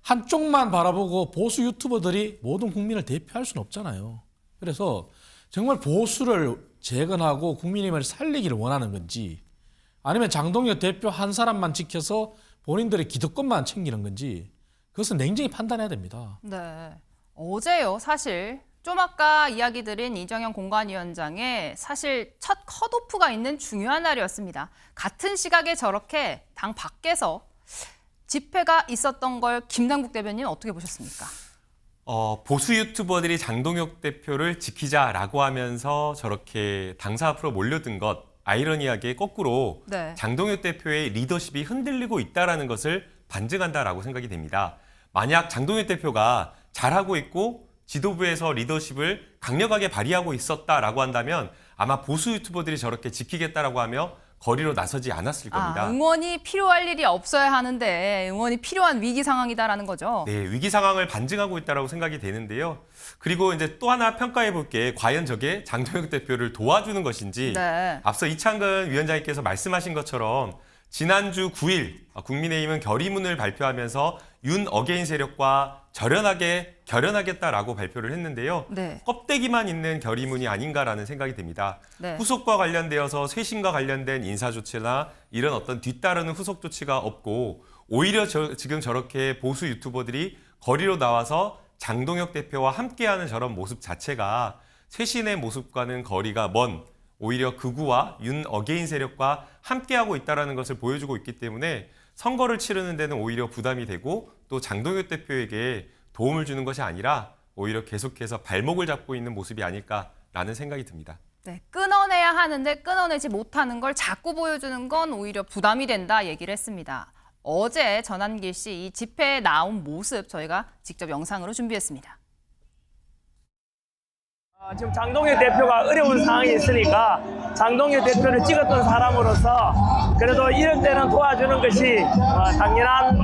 한쪽만 바라보고 보수 유튜버들이 모든 국민을 대표할 수는 없잖아요. 그래서 정말 보수를 재건하고 국민의힘을 살리기를 원하는 건지 아니면 장동혁 대표 한 사람만 지켜서 본인들의 기득권만 챙기는 건지 그것은 냉정히 판단해야 됩니다. 네. 어제요, 사실 좀 아까 이야기 드린 이정현 공관위원장의 사실 첫 컷오프가 있는 중요한 날이었습니다. 같은 시각에 저렇게 당 밖에서 집회가 있었던 걸 김남국 대변인 어떻게 보셨습니까? 보수 유튜버들이 장동혁 대표를 지키자라고 하면서 저렇게 당사 앞으로 몰려든 것, 아이러니하게 거꾸로 네. 장동혁 대표의 리더십이 흔들리고 있다는 것을 반증한다라고 생각이 됩니다. 만약 장동혁 대표가 잘하고 있고 지도부에서 리더십을 강력하게 발휘하고 있었다라고 한다면 아마 보수 유튜버들이 저렇게 지키겠다라고 하며 거리로 나서지 않았을 겁니다. 응원이 필요할 일이 없어야 하는데 응원이 필요한 위기 상황이다라는 거죠. 네, 위기 상황을 반증하고 있다라고 생각이 되는데요. 그리고 이제 또 하나 평가해 볼 게 과연 저게 장동혁 대표를 도와주는 것인지 네. 앞서 이창근 위원장님께서 말씀하신 것처럼 지난주 9일 국민의힘은 결의문을 발표하면서 윤 어게인 세력과 결연하겠다라고 발표를 했는데요. 네. 껍데기만 있는 결의문이 아닌가라는 생각이 듭니다. 네. 후속과 관련되어서 쇄신과 관련된 인사 조치나 이런 어떤 뒤따르는 후속 조치가 없고 오히려 지금 저렇게 보수 유튜버들이 거리로 나와서 장동혁 대표와 함께하는 저런 모습 자체가 쇄신의 모습과는 거리가 먼 오히려 극우와 윤 어게인 세력과 함께하고 있다는 것을 보여주고 있기 때문에 선거를 치르는 데는 오히려 부담이 되고 또 장동혁 대표에게 도움을 주는 것이 아니라 오히려 계속해서 발목을 잡고 있는 모습이 아닐까라는 생각이 듭니다. 네, 끊어내야 하는데 끊어내지 못하는 걸 자꾸 보여주는 건 오히려 부담이 된다 얘기를 했습니다. 어제 전한길 씨 이 집회에 나온 모습 저희가 직접 영상으로 준비했습니다. 지금 장동혁 대표가 어려운 상황이 있으니까 장동혁 대표를 찍었던 사람으로서 그래도 이럴 때는 도와주는 것이 당연한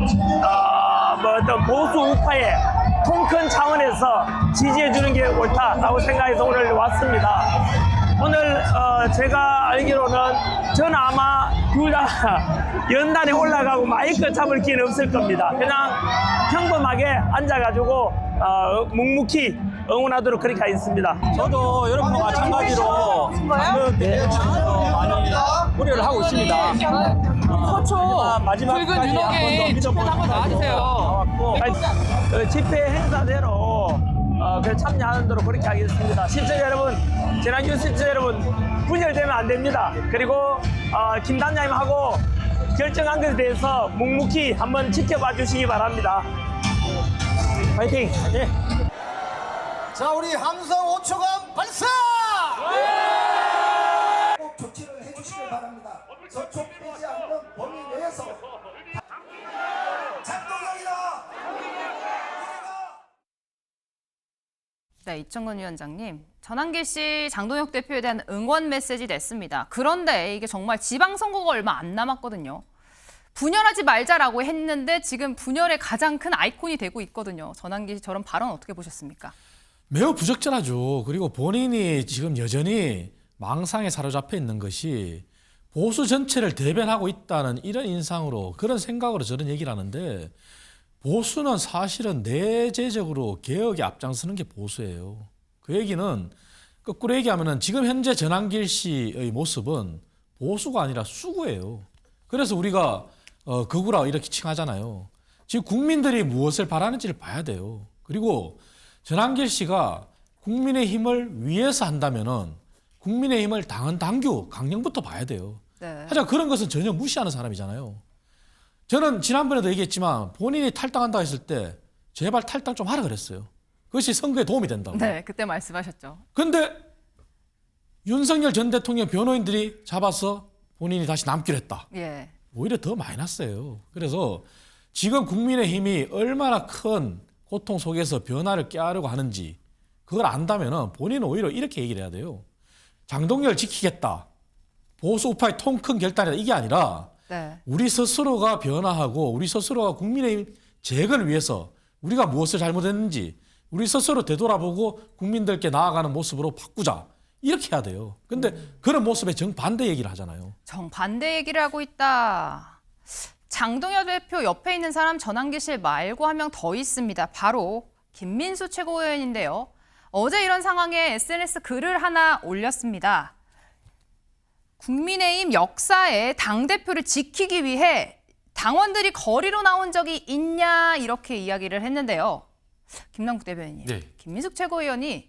어떤 보수 우파의 통큰 차원에서 지지해 주는 게 옳다라고 생각해서 오늘 왔습니다. 오늘 제가 알기로는 저는 아마 둘 다 연단에 올라가고 마이크 잡을 기회는 없을 겁니다. 그냥 평범하게 앉아가지고 묵묵히 응원하도록 그렇게 하겠습니다. 저도 여러분과 마찬가지로 장동혁 대표 많이 우려를 하고 있습니다. 그렇죠. 마지막까지 한 번 더 믿어보고 한번 나와주세요. 집회 행사대로 참여하도록 그렇게 하겠습니다. 시청자 여러분, 재난뉴스 시청자 여러분, 분열되면 안 됩니다. 그리고 김 단장님하고 결정한 것에 대해서 묵묵히 한번 지켜봐 주시기 바랍니다. 화이팅! 네. 자, 우리 함성 5초간 발사! 꼭 조치를 해주시길 바랍니다. 저촉되지 않는 범위 내에서 장동혁이다! 네, 이청근 위원장님, 전한길 씨, 장동혁 대표에 대한 응원 메시지 냈습니다. 그런데 이게 정말 지방선거가 얼마 안 남았거든요. 분열하지 말자라고 했는데 지금 분열의 가장 큰 아이콘이 되고 있거든요. 전한길 씨 저런 발언 어떻게 보셨습니까? 매우 부적절하죠. 그리고 본인이 지금 여전히 망상에 사로잡혀 있는 것이 보수 전체를 대변하고 있다는 이런 인상으로 그런 생각으로 저런 얘기를 하는데 보수는 사실은 내재적으로 개혁에 앞장서는 게 보수예요. 그 얘기는 거꾸로 얘기하면 지금 현재 전한길 씨의 모습은 보수가 아니라 수구예요. 그래서 우리가 극우라 이렇게 칭하잖아요. 지금 국민들이 무엇을 바라는지를 봐야 돼요. 그리고 전한길 씨가 국민의힘을 위해서 한다면은 국민의힘을 당헌 당규 강령부터 봐야 돼요. 네. 하지만 그런 것은 전혀 무시하는 사람이잖아요. 저는 지난번에도 얘기했지만 본인이 탈당한다 했을 때 제발 탈당 좀 하라 그랬어요. 그것이 선거에 도움이 된다고. 네, 그때 말씀하셨죠. 근데 윤석열 전 대통령 변호인들이 잡아서 본인이 다시 남기로 했다. 예. 오히려 더 마이너스예요. 그래서 지금 국민의힘이 얼마나 큰 고통 속에서 변화를 꾀하려고 하는지 그걸 안다면 본인은 오히려 이렇게 얘기를 해야 돼요. 장동열 지키겠다. 보수 우파의 통 큰 결단이다. 이게 아니라 네. 우리 스스로가 변화하고 우리 스스로가 국민의힘 재건을 위해서 우리가 무엇을 잘못했는지 우리 스스로 되돌아보고 국민들께 나아가는 모습으로 바꾸자. 이렇게 해야 돼요. 근데 그런 모습에 정반대 얘기를 하잖아요. 정반대 얘기를 하고 있다. 장동혁 대표 옆에 있는 사람 전환기실 말고 한 명 더 있습니다. 바로 김민수 최고위원인데요. 어제 이런 상황에 SNS 글을 하나 올렸습니다. 국민의힘 역사에 당대표를 지키기 위해 당원들이 거리로 나온 적이 있냐 이렇게 이야기를 했는데요. 김남국 대변인님, 네. 김민수 최고위원이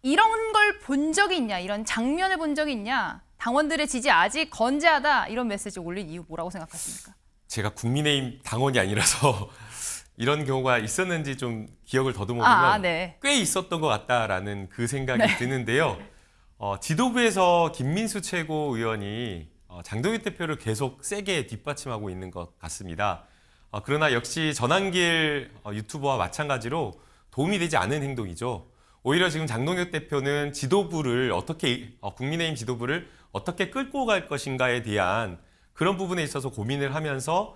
이런 걸 본 적이 있냐, 이런 장면을 본 적이 있냐, 당원들의 지지 아직 건재하다 이런 메시지 올린 이유 뭐라고 생각하십니까? 제가 국민의힘 당원이 아니라서 이런 경우가 있었는지 좀 기억을 더듬어보면 네. 꽤 있었던 것 같다라는 그 생각이 드는데요. 지도부에서 김민수 최고위원이 장동혁 대표를 계속 세게 뒷받침하고 있는 것 같습니다. 그러나 역시 전환길 유튜버와 마찬가지로 도움이 되지 않은 행동이죠. 오히려 지금 장동혁 대표는 지도부를 국민의힘 지도부를 어떻게 끌고 갈 것인가에 대한 그런 부분에 있어서 고민을 하면서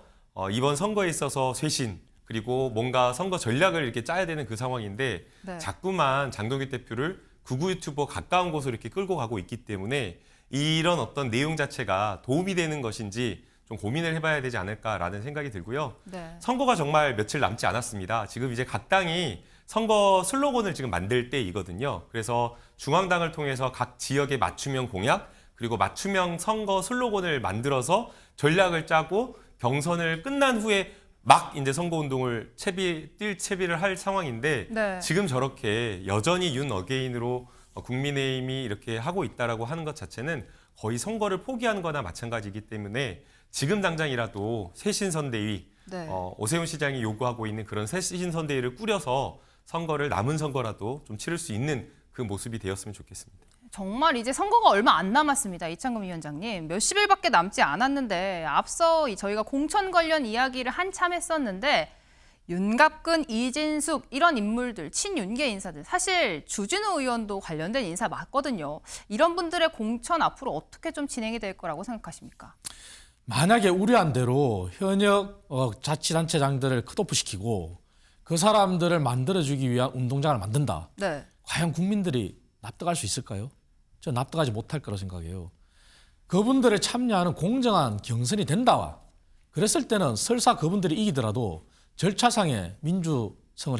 이번 선거에 있어서 쇄신 그리고 뭔가 선거 전략을 이렇게 짜야 되는 그 상황인데 네. 자꾸만 장동혁 대표를 극우 유튜버 가까운 곳으로 이렇게 끌고 가고 있기 때문에 이런 어떤 내용 자체가 도움이 되는 것인지 좀 고민을 해봐야 되지 않을까라는 생각이 들고요. 네. 선거가 정말 며칠 남지 않았습니다. 지금 이제 각 당이 선거 슬로건을 지금 만들 때이거든요. 그래서 중앙당을 통해서 각 지역의 맞춤형 공약 그리고 맞춤형 선거 슬로건을 만들어서 전략을 짜고 경선을 끝난 후에 막 이제 선거운동을 뛸 채비를 할 상황인데 네. 지금 저렇게 여전히 윤 어게인으로 국민의힘이 이렇게 하고 있다라고 하는 것 자체는 거의 선거를 포기하는 거나 마찬가지이기 때문에 지금 당장이라도 쇄신선대위 네. 오세훈 시장이 요구하고 있는 그런 쇄신선대위를 꾸려서 선거를 남은 선거라도 좀 치를 수 있는 그 모습이 되었으면 좋겠습니다. 정말 이제 선거가 얼마 안 남았습니다. 이창금 위원장님. 몇십일밖에 남지 않았는데 앞서 저희가 공천 관련 이야기를 한참 했었는데 윤갑근, 이진숙 이런 인물들, 친윤계 인사들 사실 주진우 의원도 관련된 인사 맞거든요. 이런 분들의 공천 앞으로 어떻게 좀 진행이 될 거라고 생각하십니까? 만약에 우려한 대로 현역 자치단체장들을 컷오프시키고 그 사람들을 만들어주기 위한 운동장을 만든다. 네. 과연 국민들이 납득할 수 있을까요? 저 납득하지 못할 거라고 생각해요. 그분들을 참여하는 공정한 경선이 된다와 그랬을 때는 설사 그분들이 이기더라도 절차상의 민주성을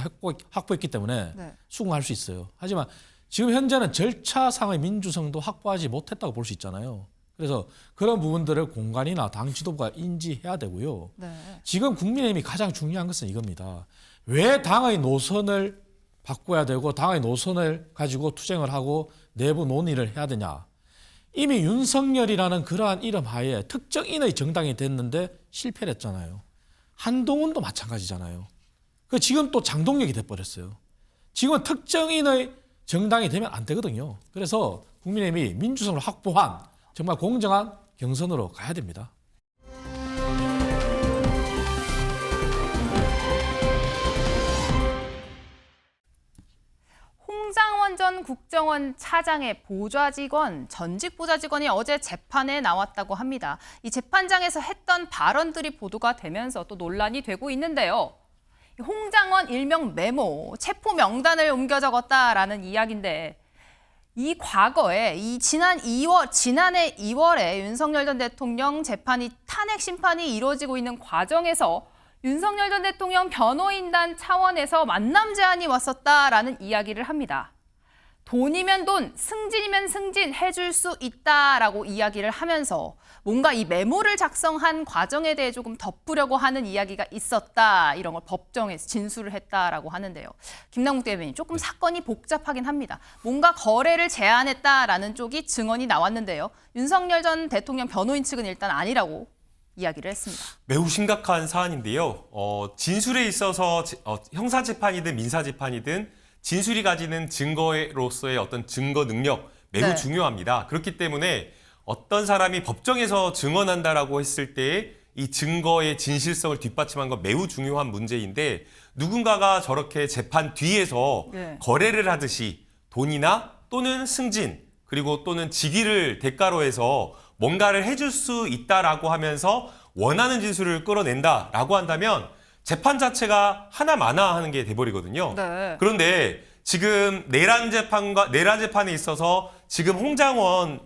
확보했기 때문에 네. 수긍할 수 있어요. 하지만 지금 현재는 절차상의 민주성도 확보하지 못했다고 볼 수 있잖아요. 그래서 그런 부분들을 공간이나 당 지도부가 인지해야 되고요. 네. 지금 국민의힘이 가장 중요한 것은 이겁니다. 왜 당의 노선을 바꿔야 되고 당의 노선을 가지고 투쟁을 하고 내부 논의를 해야 되냐. 이미 윤석열이라는 그러한 이름 하에 특정인의 정당이 됐는데 실패를 했잖아요. 한동훈도 마찬가지잖아요. 지금 또 장동혁이 돼버렸어요. 지금은 특정인의 정당이 되면 안 되거든요. 그래서 국민의힘이 민주성을 확보한 정말 공정한 경선으로 가야 됩니다. 홍장원 전 국정원 차장의 보좌직원, 전직 보좌직원이 어제 재판에 나왔다고 합니다. 이 재판장에서 했던 발언들이 보도가 되면서 또 논란이 되고 있는데요. 홍장원 일명 메모, 체포 명단을 옮겨 적었다라는 이야기인데 이 과거에 지난해 2월에 윤석열 전 대통령 재판이 탄핵 심판이 이루어지고 있는 과정에서 윤석열 전 대통령 변호인단 차원에서 만남 제안이 왔었다라는 이야기를 합니다. 돈이면 돈, 승진이면 승진 해줄 수 있다라고 이야기를 하면서 뭔가 이 메모를 작성한 과정에 대해 조금 덮으려고 하는 이야기가 있었다. 이런 걸 법정에서 진술을 했다라고 하는데요. 김남국 대변인 조금 사건이 복잡하긴 합니다. 뭔가 거래를 제안했다라는 쪽이 증언이 나왔는데요. 윤석열 전 대통령 변호인 측은 일단 아니라고 이야기를 했습니다. 매우 심각한 사안인데요. 진술에 있어서 형사재판이든 민사재판이든 진술이 가지는 증거로서의 어떤 증거 능력 매우 네. 중요합니다. 그렇기 때문에 어떤 사람이 법정에서 증언한다라고 했을 때 이 증거의 진실성을 뒷받침한 건 매우 중요한 문제인데 누군가가 저렇게 재판 뒤에서 네. 거래를 하듯이 돈이나 또는 승진 그리고 또는 직위를 대가로 해서 뭔가를 해줄 수 있다라고 하면서 원하는 진술을 끌어낸다라고 한다면 재판 자체가 하나마나 하는 게 돼버리거든요. 네. 그런데 지금 내란 재판에 있어서 지금 홍장원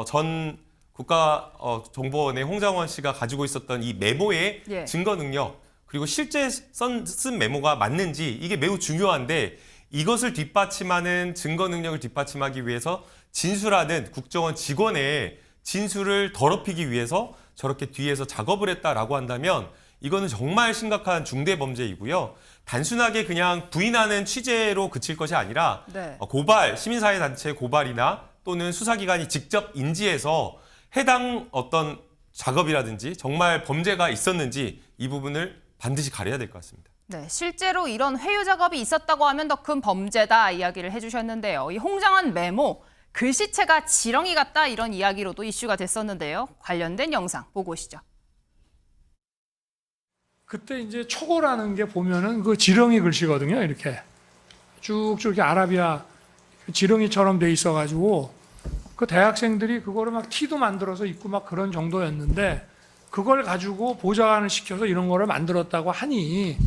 전 국가정보원의 홍장원 씨가 가지고 있었던 이 메모의 예. 증거 능력 그리고 실제 쓴 메모가 맞는지 이게 매우 중요한데 이것을 뒷받침하는 증거 능력을 뒷받침하기 위해서 진술하는 국정원 직원의 진술을 더럽히기 위해서 저렇게 뒤에서 작업을 했다라고 한다면 이거는 정말 심각한 중대 범죄이고요. 단순하게 그냥 부인하는 취재로 그칠 것이 아니라 네. 고발, 시민사회단체 고발이나 또는 수사기관이 직접 인지해서 해당 어떤 작업이라든지 정말 범죄가 있었는지 이 부분을 반드시 가려야 될 것 같습니다. 네, 실제로 이런 회유 작업이 있었다고 하면 더 큰 범죄다 이야기를 해주셨는데요. 이 홍장원 메모, 글씨체가 지렁이 같다 이런 이야기로도 이슈가 됐었는데요. 관련된 영상 보고 오시죠. 그때 이제 초고라는 게 보면은 그 지렁이 글씨거든요. 이렇게 쭉쭉 이렇게 아라비아 지렁이처럼 돼 있어가지고 그 대학생들이 그거를 막 티도 만들어서 입고 막 그런 정도였는데 그걸 가지고 보좌관을 시켜서 이런 거를 만들었다고 하니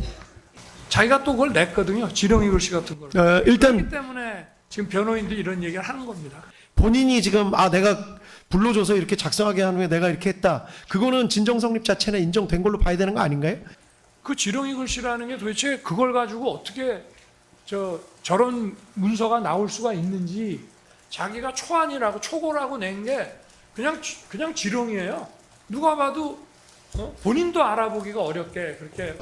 자기가 또 그걸 냈거든요. 지렁이 글씨 같은 걸. 일단 그렇기 때문에 지금 변호인들이 이런 얘기를 하는 겁니다. 본인이 지금 내가 불러줘서 이렇게 작성하게 한 후에 내가 이렇게 했다. 그거는 진정 성립 자체는 인정된 걸로 봐야 되는 거 아닌가요? 그 지렁이 글씨라는 게 도대체 그걸 가지고 어떻게 저런 문서가 나올 수가 있는지 자기가 초안이라고 초고라고 낸 게 그냥 지렁이에요. 누가 봐도 본인도 알아보기가 어렵게 그렇게.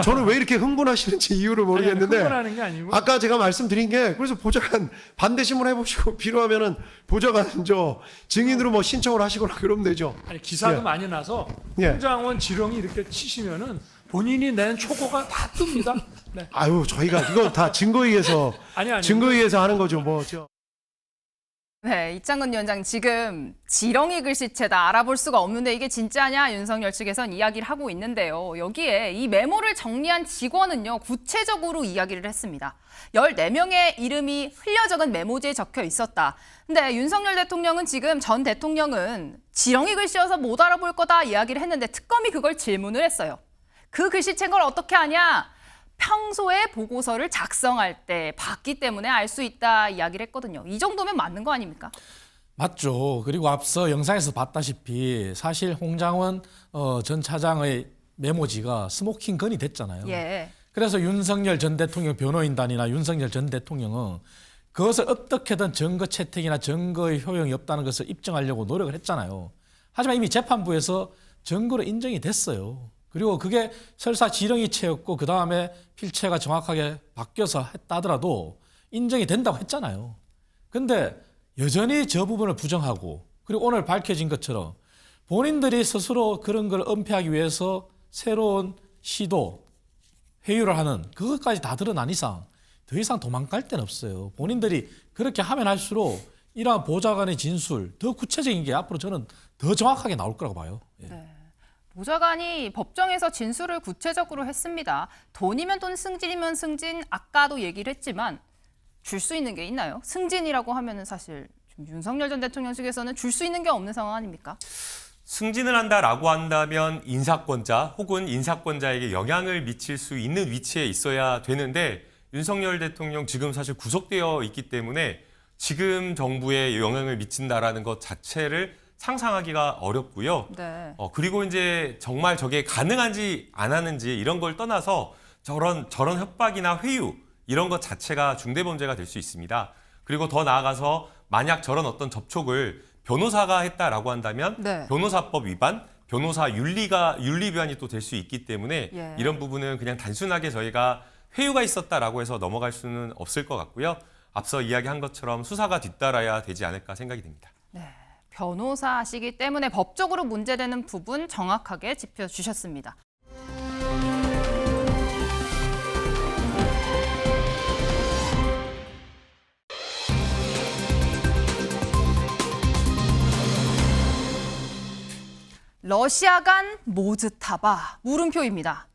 저는 왜 이렇게 흥분하시는지 이유를 모르겠는데 흥분하는 게 아니고 아까 제가 말씀드린 게 그래서 보좌관 반대 신문 해보시고 필요하면은 보좌관 증인으로 뭐 신청을 하시거나 그러면 되죠. 아니 기사도 예. 많이 나서 예. 홍장원 지렁이 이렇게 치시면은 본인이 낸 초고가 다 뜹니다. 네. 아유 저희가 이거 다 증거에 의해서 증거에 의해서 하는 거죠 뭐죠. 네, 이창근 위원장 지금 지렁이 글씨체다 알아볼 수가 없는데 이게 진짜냐 윤석열 측에선 이야기를 하고 있는데요. 여기에 이 메모를 정리한 직원은요 구체적으로 이야기를 했습니다. 14명의 이름이 흘려 적은 메모지에 적혀 있었다. 근데 윤석열 대통령은 지금 전 대통령은 지렁이 글씨여서 못 알아볼 거다 이야기를 했는데 특검이 그걸 질문을 했어요. 그 글씨체인 걸 어떻게 아냐? 평소에 보고서를 작성할 때 봤기 때문에 알 수 있다 이야기를 했거든요. 이 정도면 맞는 거 아닙니까? 맞죠. 그리고 앞서 영상에서 봤다시피 사실 홍장원 전 차장의 메모지가 스모킹 건이 됐잖아요. 예. 그래서 윤석열 전 대통령 변호인단이나 윤석열 전 대통령은 그것을 어떻게든 증거 채택이나 증거의 효용이 없다는 것을 입증하려고 노력을 했잖아요. 하지만 이미 재판부에서 증거로 인정이 됐어요. 그리고 그게 설사 지렁이체였고 그다음에 필체가 정확하게 바뀌어서 했다 하더라도 인정이 된다고 했잖아요. 근데 여전히 저 부분을 부정하고 그리고 오늘 밝혀진 것처럼 본인들이 스스로 그런 걸 은폐하기 위해서 새로운 시도, 회유를 하는 그것까지 다 드러난 이상 더 이상 도망갈 데는 없어요. 본인들이 그렇게 하면 할수록 이러한 보좌관의 진술, 더 구체적인 게 앞으로 저는 더 정확하게 나올 거라고 봐요. 예. 네. 보좌관이 법정에서 진술을 구체적으로 했습니다. 돈이면 돈, 승진이면 승진, 아까도 얘기를 했지만 줄 수 있는 게 있나요? 승진이라고 하면은 사실 좀 윤석열 전 대통령 측에서는 줄 수 있는 게 없는 상황 아닙니까? 승진을 한다라고 한다면 인사권자 혹은 인사권자에게 영향을 미칠 수 있는 위치에 있어야 되는데 윤석열 대통령 지금 사실 구속되어 있기 때문에 지금 정부에 영향을 미친다라는 것 자체를 상상하기가 어렵고요. 네. 그리고 이제 정말 저게 가능한지 안 하는지 이런 걸 떠나서 저런 협박이나 회유 이런 것 자체가 중대범죄가 될 수 있습니다. 그리고 더 나아가서 만약 저런 어떤 접촉을 변호사가 했다라고 한다면 네. 변호사법 위반, 변호사 윤리 위반이 또 될 수 있기 때문에 예. 이런 부분은 그냥 단순하게 저희가 회유가 있었다라고 해서 넘어갈 수는 없을 것 같고요. 앞서 이야기한 것처럼 수사가 뒤따라야 되지 않을까 생각이 됩니다. 네. 변호사시기 때문에 법적으로 문제되는 부분 정확하게 짚어주셨습니다. 러시아 간 모즈타바 물음표입니다.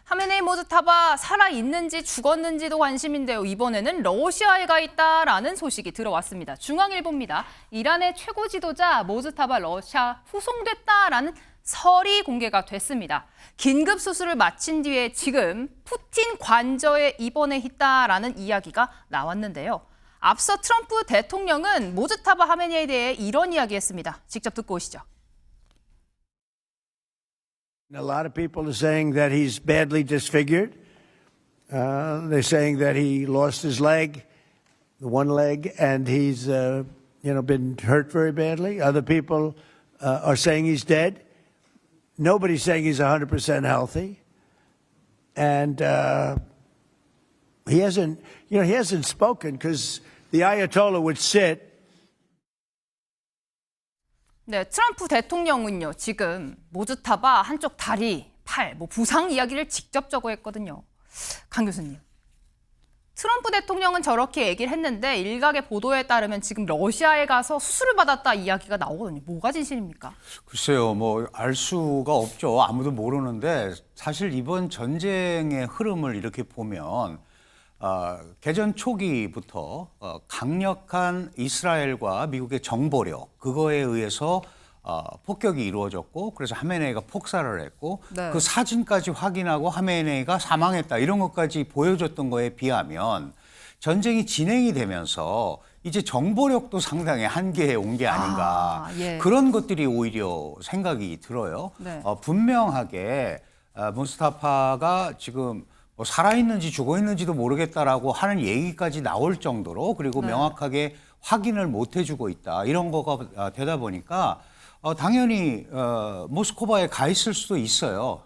하메네이 모즈타바 살아있는지 죽었는지도 관심인데요. 이번에는 러시아에 가 있다라는 소식이 들어왔습니다. 중앙일보입니다. 이란의 최고 지도자 모즈타바 러시아 후송됐다라는 설이 공개가 됐습니다. 긴급 수술을 마친 뒤에 지금 푸틴 관저에 입원해 있다라는 이야기가 나왔는데요. 앞서 트럼프 대통령은 모즈타바 하메네이에 대해 이런 이야기했습니다. 직접 듣고 오시죠. A lot of people are saying that he's badly disfigured. They're saying that he lost his leg, the one leg, and he's been hurt very badly. Other people are saying he's dead. Nobody's saying he's 100% healthy, and he hasn't spoken because the Ayatollah would sit. 네, 트럼프 대통령은요, 지금 모즈타바 한쪽 다리, 팔, 부상 이야기를 직접 적어했거든요. 강 교수님, 트럼프 대통령은 저렇게 얘기를 했는데 일각의 보도에 따르면 지금 러시아에 가서 수술을 받았다 이야기가 나오거든요. 뭐가 진실입니까? 글쎄요, 알 수가 없죠. 아무도 모르는데 사실 이번 전쟁의 흐름을 이렇게 보면 개전 초기부터 강력한 이스라엘과 미국의 정보력 그거에 의해서 폭격이 이루어졌고 그래서 하메네이가 폭살을 했고 네. 그 사진까지 확인하고 하메네이가 사망했다 이런 것까지 보여줬던 거에 비하면 전쟁이 진행이 되면서 이제 정보력도 상당히 한계에 온 게 아닌가 예. 그런 것들이 오히려 생각이 들어요. 네. 분명하게 무스타파가 지금 살아있는지 죽어있는지도 모르겠다라고 하는 얘기까지 나올 정도로 그리고 네. 명확하게 확인을 못 해주고 있다. 이런 거가 되다 보니까 당연히 모스크바에 가 있을 수도 있어요.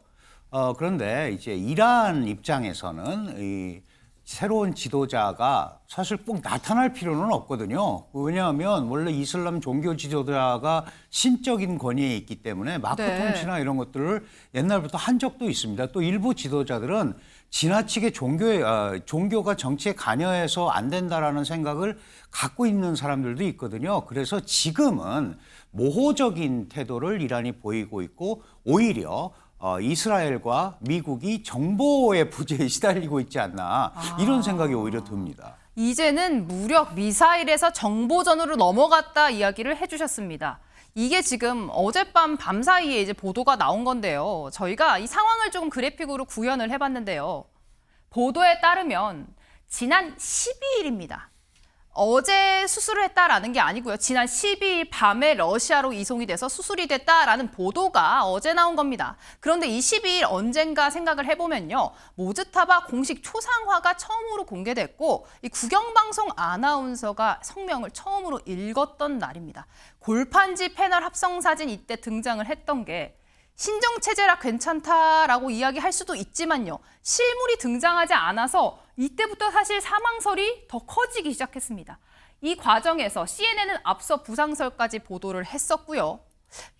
그런데 이제 이란 입장에서는 이 새로운 지도자가 사실 꼭 나타날 필요는 없거든요. 왜냐하면 원래 이슬람 종교 지도자가 신적인 권위에 있기 때문에 마크 네. 통치나 이런 것들을 옛날부터 한 적도 있습니다. 또 일부 지도자들은 지나치게 종교가 정치에 관여해서 안 된다라는 생각을 갖고 있는 사람들도 있거든요. 그래서 지금은 모호적인 태도를 이란이 보이고 있고 오히려 이스라엘과 미국이 정보의 부재에 시달리고 있지 않나 이런 생각이 오히려 듭니다. 이제는 무력 미사일에서 정보전으로 넘어갔다 이야기를 해주셨습니다. 이게 지금 어젯밤 밤사이에 이제 보도가 나온 건데요. 저희가 이 상황을 조금 그래픽으로 구현을 해봤는데요. 보도에 따르면 지난 12일입니다. 어제 수술을 했다라는 게 아니고요. 지난 12일 밤에 러시아로 이송이 돼서 수술이 됐다라는 보도가 어제 나온 겁니다. 그런데 이 12일 언젠가 생각을 해보면요. 모즈타바 공식 초상화가 처음으로 공개됐고 이 국영방송 아나운서가 성명을 처음으로 읽었던 날입니다. 골판지 패널 합성사진 이때 등장을 했던 게 신정체제라 괜찮다라고 이야기할 수도 있지만요. 실물이 등장하지 않아서 이때부터 사실 사망설이 더 커지기 시작했습니다. 이 과정에서 CNN은 앞서 부상설까지 보도를 했었고요.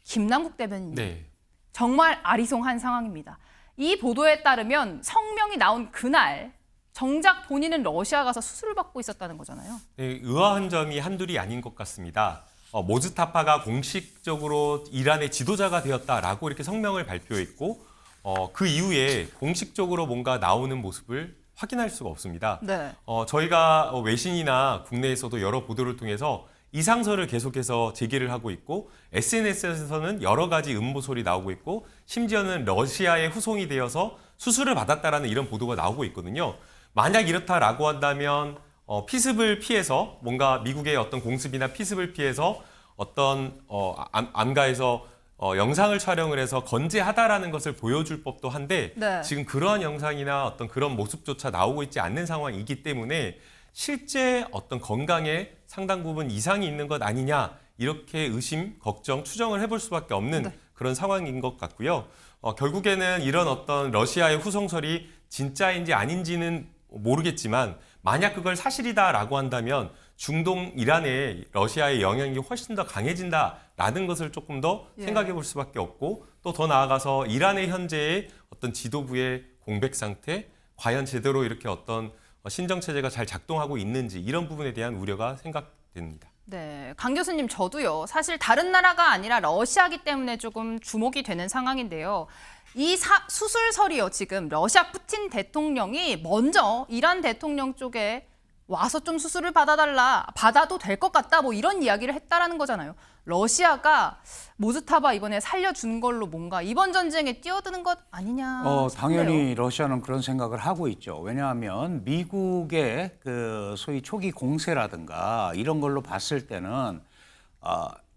김남국 대변인 네. 정말 아리송한 상황입니다. 이 보도에 따르면 성명이 나온 그날 정작 본인은 러시아 가서 수술을 받고 있었다는 거잖아요. 네, 의아한 점이 한둘이 아닌 것 같습니다. 모즈타파가 공식적으로 이란의 지도자가 되었다라고 이렇게 성명을 발표했고 그 이후에 공식적으로 뭔가 나오는 모습을 확인할 수가 없습니다. 네. 저희가 외신이나 국내에서도 여러 보도를 통해서 이상설을 계속해서 제기를 하고 있고 SNS에서는 여러 가지 음모설이 나오고 있고 심지어는 러시아에 후송이 되어서 수술을 받았다라는 이런 보도가 나오고 있거든요. 만약 이렇다라고 한다면 피습을 피해서 뭔가 미국의 어떤 공습이나 피습을 피해서 어떤 안가에서 영상을 촬영을 해서 건재하다라는 것을 보여줄 법도 한데 네. 지금 그러한 영상이나 어떤 그런 모습조차 나오고 있지 않는 상황이기 때문에 실제 어떤 건강에 상당 부분 이상이 있는 것 아니냐 이렇게 의심, 걱정, 추정을 해볼 수밖에 없는 네. 그런 상황인 것 같고요. 결국에는 이런 어떤 러시아의 후송설이 진짜인지 아닌지는 모르겠지만 만약 그걸 사실이다라고 한다면 중동 이란에 러시아의 영향력이 훨씬 더 강해진다라는 것을 조금 더 예. 생각해 볼 수밖에 없고 또 더 나아가서 이란의 현재의 어떤 지도부의 공백 상태, 과연 제대로 이렇게 어떤 신정 체제가 잘 작동하고 있는지 이런 부분에 대한 우려가 생각됩니다. 네, 강 교수님 저도요. 사실 다른 나라가 아니라 러시아기 때문에 조금 주목이 되는 상황인데요. 이 수술설이요. 지금 러시아 푸틴 대통령이 먼저 이란 대통령 쪽에 와서 좀 수술을 받아도 될 것 같다, 뭐 이런 이야기를 했다라는 거잖아요. 러시아가 모즈타바 이번에 살려준 걸로 뭔가 이번 전쟁에 뛰어드는 것 아니냐 싶은데요. 당연히 러시아는 그런 생각을 하고 있죠. 왜냐하면 미국의 그 소위 초기 공세라든가 이런 걸로 봤을 때는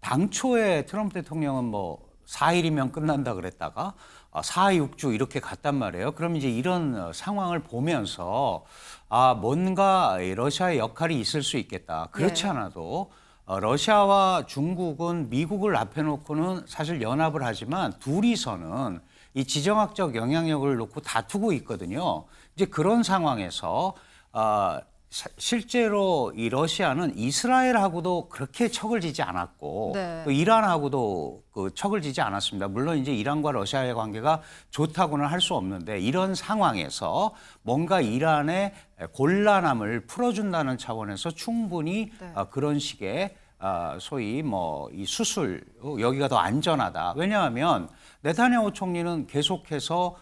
당초에 트럼프 대통령은 뭐 4일이면 끝난다 그랬다가 4, 6주 이렇게 갔단 말이에요. 그럼 이제 이런 상황을 보면서 뭔가 러시아의 역할이 있을 수 있겠다. 그렇지 않아도 러시아와 중국은 미국을 앞에 놓고는 사실 연합을 하지만 둘이서는 이 지정학적 영향력을 놓고 다투고 있거든요. 이제 그런 상황에서 실제로 이 러시아는 이스라엘하고도 그렇게 척을 지지 않았고 네. 또 이란하고도 그 척을 지지 않았습니다. 물론 이제 이란과 러시아의 관계가 좋다고는 할 수 없는데 이런 상황에서 뭔가 이란의 곤란함을 풀어준다는 차원에서 충분히 그런 식의 소위 뭐 이 수술 여기가 더 안전하다. 왜냐하면 네타냐후 총리는 계속해서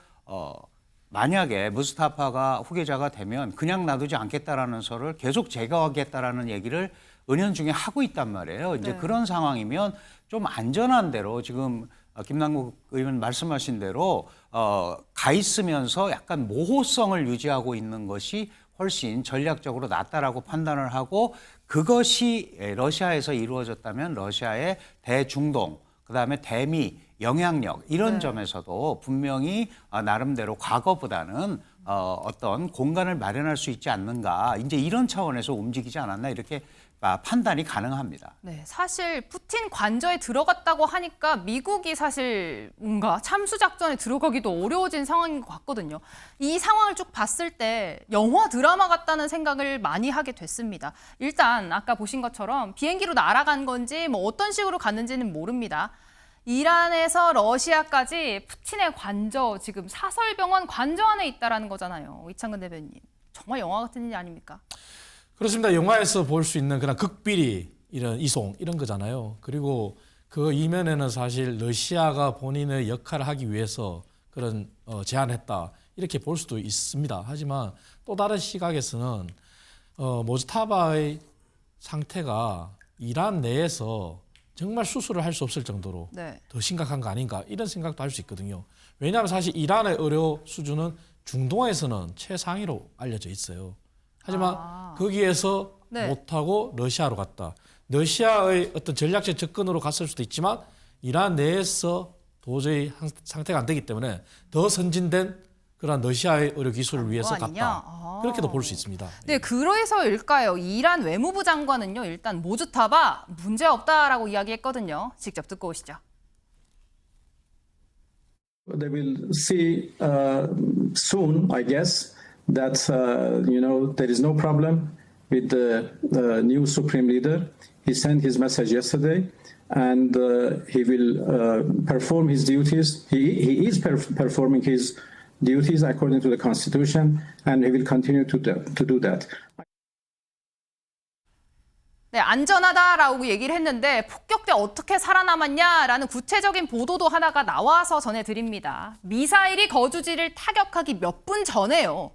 만약에 무스타파가 후계자가 되면 그냥 놔두지 않겠다라는 설을 계속 제거하겠다라는 얘기를 은연중에 하고 있단 말이에요. 이제 그런 상황이면 좀 안전한 대로 지금 김남국 의원 말씀하신 대로 가 있으면서 약간 모호성을 유지하고 있는 것이 훨씬 전략적으로 낫다라고 판단을 하고 그것이 러시아에서 이루어졌다면 러시아의 대중동, 그다음에 대미 영향력 이런 점에서도 분명히 나름대로 과거보다는 어떤 공간을 마련할 수 있지 않는가 이제 이런 차원에서 움직이지 않았나 이렇게 판단이 가능합니다. 네, 사실 푸틴 관저에 들어갔다고 하니까 미국이 사실 뭔가 참수 작전에 들어가기도 어려워진 상황인 것 같거든요. 이 상황을 쭉 봤을 때 영화 드라마 같다는 생각을 많이 하게 됐습니다. 일단 아까 보신 것처럼 비행기로 날아간 건지 뭐 어떤 식으로 갔는지는 모릅니다. 이란에서 러시아까지 푸틴의 관저, 지금 사설병원 관저 안에 있다라는 거잖아요. 이창근 대변인, 정말 영화 같은 일 아닙니까? 그렇습니다. 영화에서 볼 수 있는 그런 극비리 이런 이송 이런 거잖아요. 그리고 그 이면에는 사실 러시아가 본인의 역할을 하기 위해서 그런 제안했다 이렇게 볼 수도 있습니다. 하지만 또 다른 시각에서는 모즈타바의 상태가 이란 내에서 정말 수술을 할 수 없을 정도로 더 심각한 거 아닌가 이런 생각도 할 수 있거든요. 왜냐하면 사실 이란의 의료 수준은 중동에서는 최상위로 알려져 있어요. 하지만 거기에서 못하고 러시아로 갔다. 러시아의 어떤 전략적 접근으로 갔을 수도 있지만 이란 내에서 도저히 상태가 안 되기 때문에 더 선진된 그런 러시아의 의료 기술을 위해서 갔다. 그렇게도 볼 수 있습니다. 네, 그래서일까요? 이란 외무부 장관은요, 일단 모즈타바 문제 없다라고 이야기했거든요. 직접 듣고 오시죠. They will see soon, I guess, that there is no problem with the new supreme leader. He sent his message yesterday, and he will perform his duties. He is performing his duties according to the Constitution, and he will continue to do that. 네, 안전하다라고 얘기를 했는데 폭격 때 어떻게 살아남았냐라는 구체적인 보도도 하나가 나와서 전해드립니다. 미사일이 거주지를 타격하기 몇 분 전에요.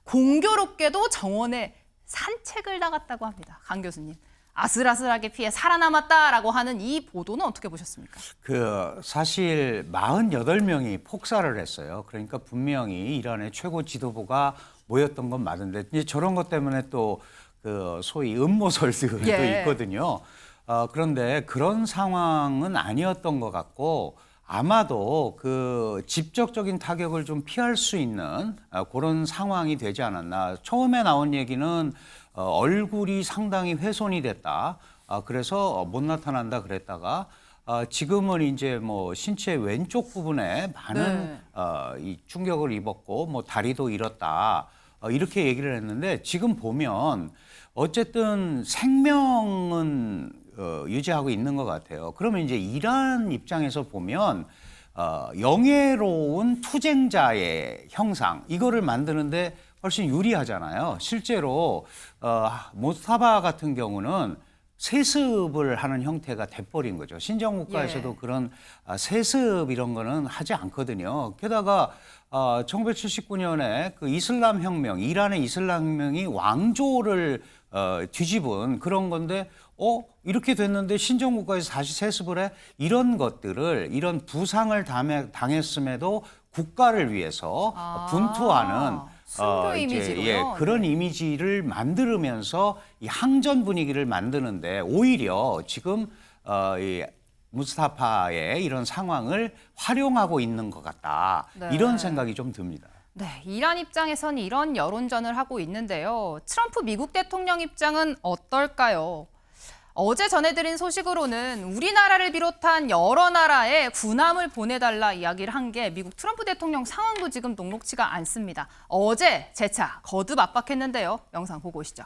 공교롭게도 정원에 산책을 나갔다고 합니다. 강 교수님. 아슬아슬하게 피해 살아남았다라고 하는 이 보도는 어떻게 보셨습니까? 사실 48명이 폭사를 했어요. 그러니까 분명히 이란의 최고 지도부가 모였던 건 맞는데 이제 저런 것 때문에 또 소위 음모설들도 있거든요. 그런데 그런 상황은 아니었던 것 같고 아마도 직접적인 타격을 좀 피할 수 있는 그런 상황이 되지 않았나. 처음에 나온 얘기는 얼굴이 상당히 훼손이 됐다. 그래서 못 나타난다 그랬다가 지금은 이제 뭐 신체 왼쪽 부분에 많은 이 충격을 입었고 뭐 다리도 잃었다. 이렇게 얘기를 했는데 지금 보면 어쨌든 생명은 유지하고 있는 것 같아요. 그러면 이제 이란 입장에서 보면 영예로운 투쟁자의 형상 이거를 만드는데 훨씬 유리하잖아요. 실제로 모스타바 같은 경우는 세습을 하는 형태가 돼버린 거죠. 신정국가에서도 그런 세습 이런 거는 하지 않거든요. 게다가 1979년에 그 이슬람 혁명, 이란의 이슬람 혁명이 왕조를 뒤집은 그런 건데 이렇게 됐는데 신정국가에서 다시 세습을 해? 이런 것들을 이런 부상을 당했음에도 국가를 위해서 분투하는 순교 이미지로요? 그런 이미지를 만들면서 이 항전 분위기를 만드는데 오히려 지금 이 무스타파의 이런 상황을 활용하고 있는 것 같다. 네. 이런 생각이 좀 듭니다. 네, 이란 입장에선 이런 여론전을 하고 있는데요. 트럼프 미국 대통령 입장은 어떨까요? 어제 전해드린 소식으로는 우리나라를 비롯한 여러 나라에 군함을 보내달라 이야기를 한 게 미국 트럼프 대통령 상황도 지금 녹록치가 않습니다. 어제 재차 거듭 압박했는데요. 영상 보고 오시죠.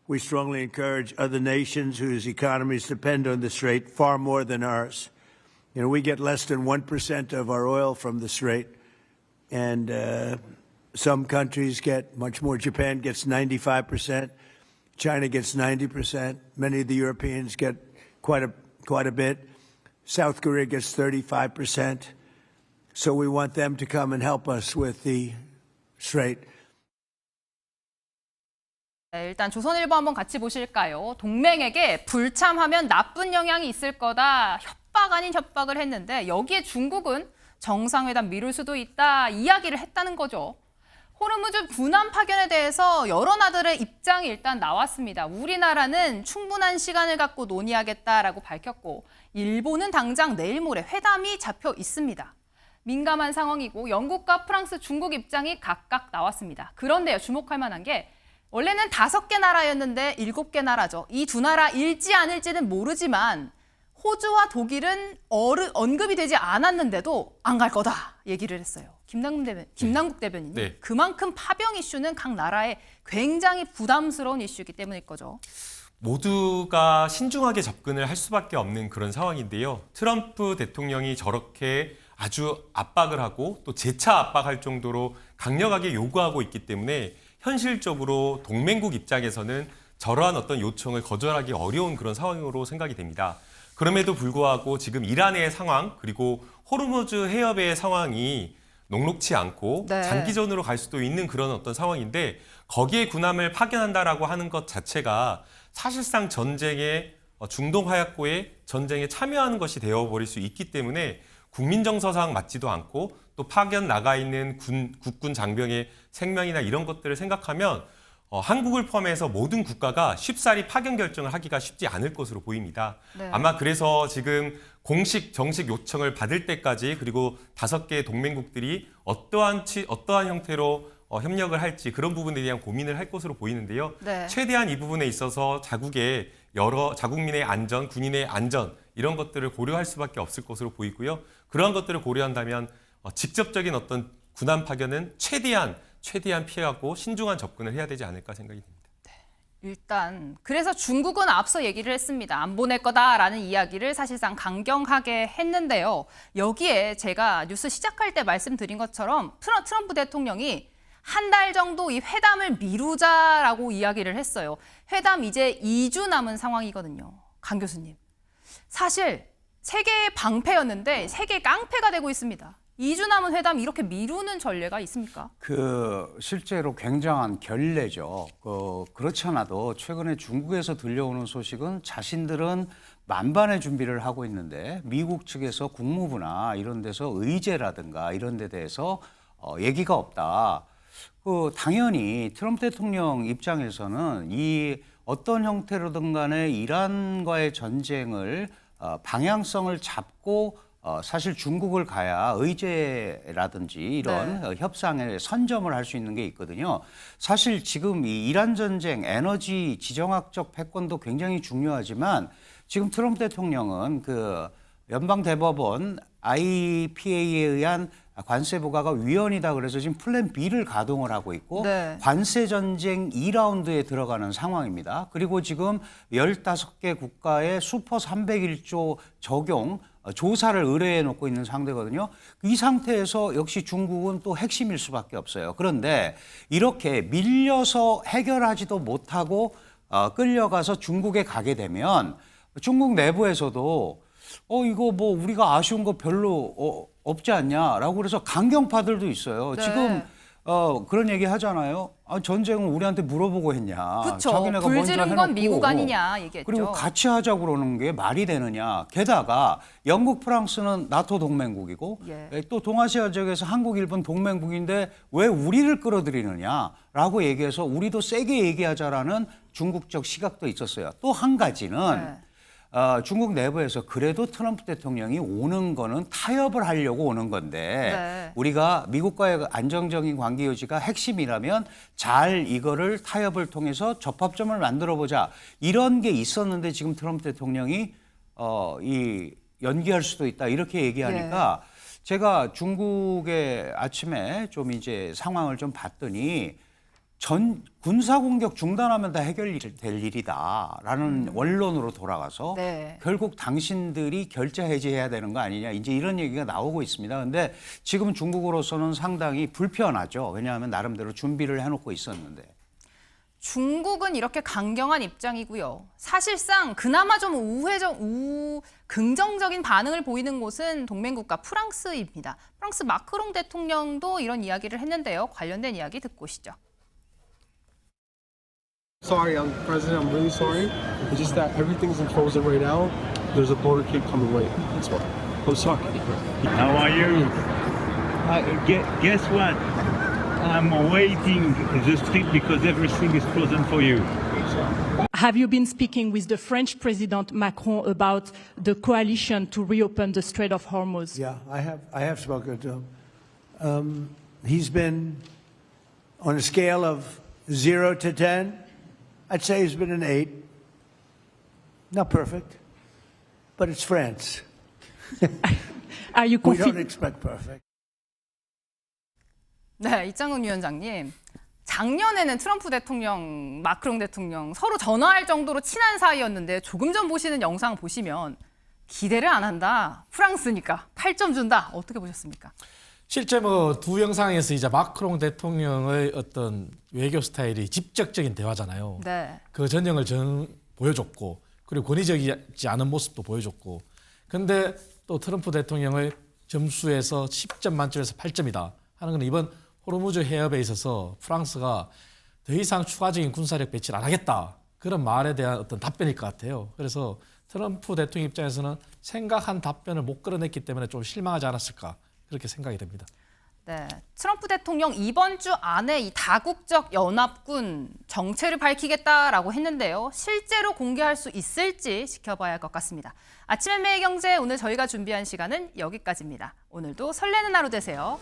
We strongly encourage other nations whose economies depend on the Strait far more than ours. You know, we get less than 1% of our oil from the Strait, and some countries get much more. Japan gets 95%. China gets 90%. Many of the Europeans get quite a bit. South Korea gets 35%. So we want them to come and help us with the Strait. 네, 일단 조선일보 한번 같이 보실까요? 동맹에게 불참하면 나쁜 영향이 있을 거다. 협박 아닌 협박을 했는데 여기에 중국은 정상회담 미룰 수도 있다 이야기를 했다는 거죠. 호르무즈 군함 파견에 대해서 여러 나라들의 입장이 일단 나왔습니다. 우리나라는 충분한 시간을 갖고 논의하겠다라고 밝혔고 일본은 당장 내일 모레 회담이 잡혀 있습니다. 민감한 상황이고 영국과 프랑스, 중국 입장이 각각 나왔습니다. 그런데요, 주목할 만한 게 원래는 5개 나라였는데 7개 나라죠. 이 두 나라 일지 않을지는 모르지만 호주와 독일은 언급이 되지 않았는데도 안 갈 거다 얘기를 했어요. 김남국 대변인이 네. 그만큼 파병 이슈는 각 나라에 굉장히 부담스러운 이슈이기 때문일 거죠. 모두가 신중하게 접근을 할 수밖에 없는 그런 상황인데요. 트럼프 대통령이 저렇게 아주 압박을 하고 또 재차 압박할 정도로 강력하게 요구하고 있기 때문에 현실적으로 동맹국 입장에서는 저러한 어떤 요청을 거절하기 어려운 그런 상황으로 생각이 됩니다. 그럼에도 불구하고 지금 이란의 상황 그리고 호르무즈 해협의 상황이 녹록치 않고 네. 장기전으로 갈 수도 있는 그런 어떤 상황인데 거기에 군함을 파견한다라고 하는 것 자체가 사실상 전쟁의 중동 화약고의 전쟁에 참여하는 것이 되어버릴 수 있기 때문에 국민 정서상 맞지도 않고 또 파견 나가 있는 국군 장병의 생명이나 이런 것들을 생각하면 한국을 포함해서 모든 국가가 쉽사리 파견 결정을 하기가 쉽지 않을 것으로 보입니다. 네. 아마 그래서 지금 정식 요청을 받을 때까지 그리고 5개의 동맹국들이 어떠한 형태로 협력을 할지 그런 부분에 대한 고민을 할 것으로 보이는데요. 네. 최대한 이 부분에 있어서 자국의 여러 자국민의 안전, 군인의 안전 이런 것들을 고려할 수밖에 없을 것으로 보이고요. 그러한 것들을 고려한다면 직접적인 어떤 군함 파견은 최대한 피해가고 신중한 접근을 해야 되지 않을까 생각이 듭니다. 일단 그래서 중국은 앞서 얘기를 했습니다. 안 보낼 거다라는 이야기를 사실상 강경하게 했는데요. 여기에 제가 뉴스 시작할 때 말씀드린 것처럼 트럼프 대통령이 한 달 정도 이 회담을 미루자라고 이야기를 했어요. 회담 이제 2주 남은 상황이거든요. 강 교수님. 사실 세계의 방패였는데 세계의 깡패가 되고 있습니다. 2주 남은 회담 이렇게 미루는 전례가 있습니까? 실제로 굉장한 결례죠. 그렇지 않아도 최근에 중국에서 들려오는 소식은 자신들은 만반의 준비를 하고 있는데 미국 측에서 국무부나 이런 데서 의제라든가 이런 데 대해서 얘기가 없다. 당연히 트럼프 대통령 입장에서는 이 어떤 형태로든 간에 이란과의 전쟁을 방향성을 잡고 사실 중국을 가야 의제라든지 이런 협상에 선점을 할 수 있는 게 있거든요. 사실 지금 이 이란 전쟁 에너지 지정학적 패권도 굉장히 중요하지만 지금 트럼프 대통령은 그 연방 대법원 IPA에 의한 관세 부과가 위헌이다 그래서 지금 플랜 B를 가동을 하고 있고 네. 관세 전쟁 2라운드에 들어가는 상황입니다. 그리고 지금 15개 국가의 슈퍼 301조 적용 조사를 의뢰해 놓고 있는 상태거든요. 이 상태에서 역시 중국은 또 핵심일 수밖에 없어요. 그런데 이렇게 밀려서 해결하지도 못하고 끌려가서 중국에 가게 되면 중국 내부에서도 이거 뭐 우리가 아쉬운 거 별로 없지 않냐라고 그래서 강경파들도 있어요. 네. 지금 그런 얘기 하잖아요. 전쟁은 우리한테 물어보고 했냐. 그렇죠. 자기네가 불 먼저 지른 건 해놓고. 미국 아니냐 얘기했죠. 그리고 같이 하자고 그러는 게 말이 되느냐. 게다가 영국, 프랑스는 나토 동맹국이고 예. 또 동아시아 지역에서 한국, 일본 동맹국인데 왜 우리를 끌어들이느냐라고 얘기해서 우리도 세게 얘기하자라는 중국적 시각도 있었어요. 또 한 가지는 네. 중국 내부에서 그래도 트럼프 대통령이 오는 거는 타협을 하려고 오는 건데 네. 우리가 미국과의 안정적인 관계 유지가 핵심이라면 잘 이거를 타협을 통해서 접합점을 만들어보자. 이런 게 있었는데 지금 트럼프 대통령이 연기할 수도 있다. 이렇게 얘기하니까 제가 중국의 아침에 좀 이제 상황을 좀 봤더니 군사 공격 중단하면 다 해결될 일이다라는 원론으로 돌아가서 네. 결국 당신들이 결제 해지해야 되는 거 아니냐 이제 이런 얘기가 나오고 있습니다. 그런데 지금 중국으로서는 상당히 불편하죠. 왜냐하면 나름대로 준비를 해놓고 있었는데. 중국은 이렇게 강경한 입장이고요. 사실상 그나마 좀 긍정적인 반응을 보이는 곳은 동맹국가 프랑스입니다. 프랑스 마크롱 대통령도 이런 이야기를 했는데요. 관련된 이야기 듣고 오시죠. Sorry, President, I'm really sorry. It's just that everything's in frozen right now. There's a motorcade coming right. That's why. I'm sorry. How are you? Guess what? I'm waiting the street because everything is frozen for you. Have you been speaking with the French President Macron about the coalition to reopen the Strait of Hormuz? Yeah, I have spoken to him. He's been on a scale of 0 to 10. I'd say he's been an 8. Not perfect, but it's France. Are you We don't expect perfect. 네, 이창훈 위원장님. 작년에는 트럼프 대통령, 마크롱 대통령 서로 전화할 정도로 친한 사이였는데 조금 전 보시는 영상 보시면 기대를 안 한다. 프랑스니까 8점 준다. 어떻게 보셨습니까? 실제 두 영상에서 이제 마크롱 대통령의 어떤 외교 스타일이 직접적인 대화잖아요. 네. 그 전형을 보여줬고 그리고 권위적이지 않은 모습도 보여줬고 근데 또 트럼프 대통령의 점수에서 10점 만점에서 8점이다 하는 건 이번 호르무즈 해협에 있어서 프랑스가 더 이상 추가적인 군사력 배치를 안 하겠다. 그런 말에 대한 어떤 답변일 것 같아요. 그래서 트럼프 대통령 입장에서는 생각한 답변을 못 끌어냈기 때문에 좀 실망하지 않았을까 그렇게 생각이 됩니다. 네, 트럼프 대통령 이번 주 안에 이 다국적 연합군 정체를 밝히겠다라고 했는데요. 실제로 공개할 수 있을지 지켜봐야 할 것 같습니다. 아침의 매일경제 오늘 저희가 준비한 시간은 여기까지입니다. 오늘도 설레는 하루 되세요.